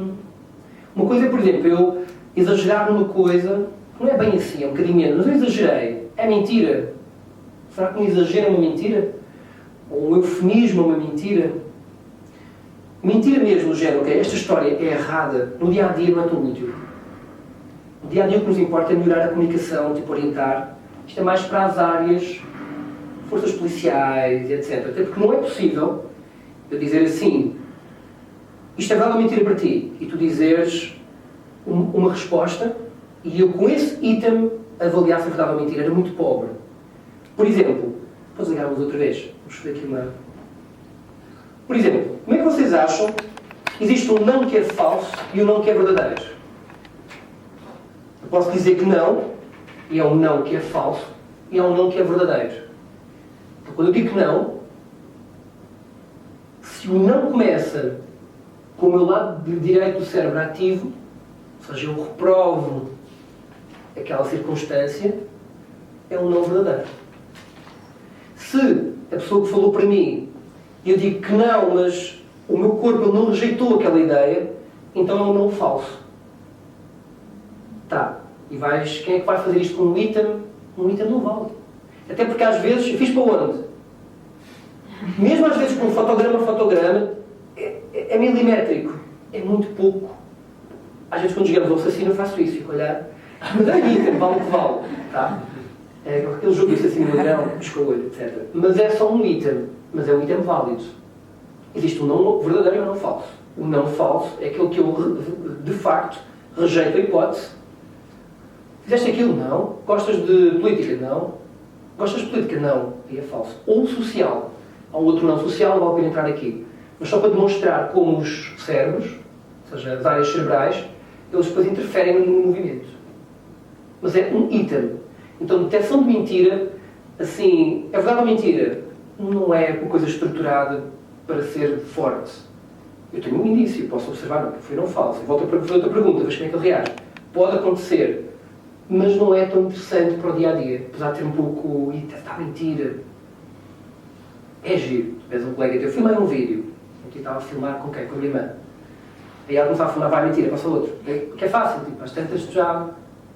Uma coisa é, por exemplo, eu exagerar numa coisa, não é bem assim, é um bocadinho menos, mas eu exagerei. É mentira? Será que um exagero é uma mentira? Ou um eufemismo é uma mentira? Mentira mesmo, do género, ok, esta história é errada, no dia-a-dia não é tão útil. No dia-a-dia o que nos importa é melhorar a comunicação, tipo orientar. Isto é mais para as áreas, forças policiais, etc. Até porque não é possível Eu dizer assim, isto é verdade ou mentira para ti? E tu dizeres uma resposta e eu com esse item avaliar se é verdade ou mentira. Era muito pobre. Por exemplo, podes ligar-nos outra vez? Vamos fazer aqui uma... Por exemplo, como é que vocês acham que existe um não que é falso e um não que é verdadeiro? Eu posso dizer que não, e é um não que é falso, e é um não que é verdadeiro. Então, quando eu digo que não, se o não começa com o meu lado direito do cérebro ativo, ou seja, eu reprovo aquela circunstância, é um não verdadeiro. Se a pessoa que falou para mim, eu digo que não, mas o meu corpo não rejeitou aquela ideia, então é um não falso. Tá. E quem é que vai fazer isto com um item? Um item não vale. Até porque às vezes, eu fiz para onde? Mesmo às vezes com fotograma, é milimétrico. É muito pouco. Às vezes quando chegamos ao assassino eu faço isso, fico a olhar. Mas é item, vale o que vale. Tá? É aquele jogo de assassino ladrão, escolha, etc. Mas é só um item. Mas é um item válido. Existe um não verdadeiro e um não falso. O não falso é aquele que eu, de facto, rejeito a hipótese. Fizeste aquilo? Não. Gostas de política? Não. Gostas de política? Não. Aí é falso. Ou social. Há um outro não social, não vale a pena entrar aqui. Mas só para demonstrar como os cérebros, ou seja, as áreas cerebrais, eles depois interferem no movimento. Mas é um item. Então, detecção de mentira, assim, é verdade ou mentira? Não é uma coisa estruturada para ser forte. Eu tenho um indício, posso observar, foi não falso. Volto a fazer outra pergunta, vejo como é que ele reage. Pode acontecer, mas não é tão interessante para o dia-a-dia. Apesar de ter um pouco... está mentira. É giro. Tu vês um colega teu, filmei um vídeo. Eu estava a filmar com quem? Com a minha irmã. Aí ela começava a filmar, vai, mentira, passa outro. Que é fácil, tipo, às tantas tu já...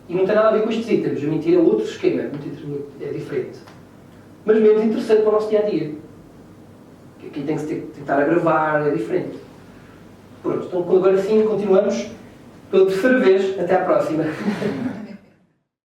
E não tem nada a ver com estes itens. A mentira é outro esquema, é diferente. Mas menos interessante para o nosso dia-a-dia. Aqui tem que se tentar a gravar, é diferente. Pronto, então agora sim continuamos pela terceira vez. Até à próxima.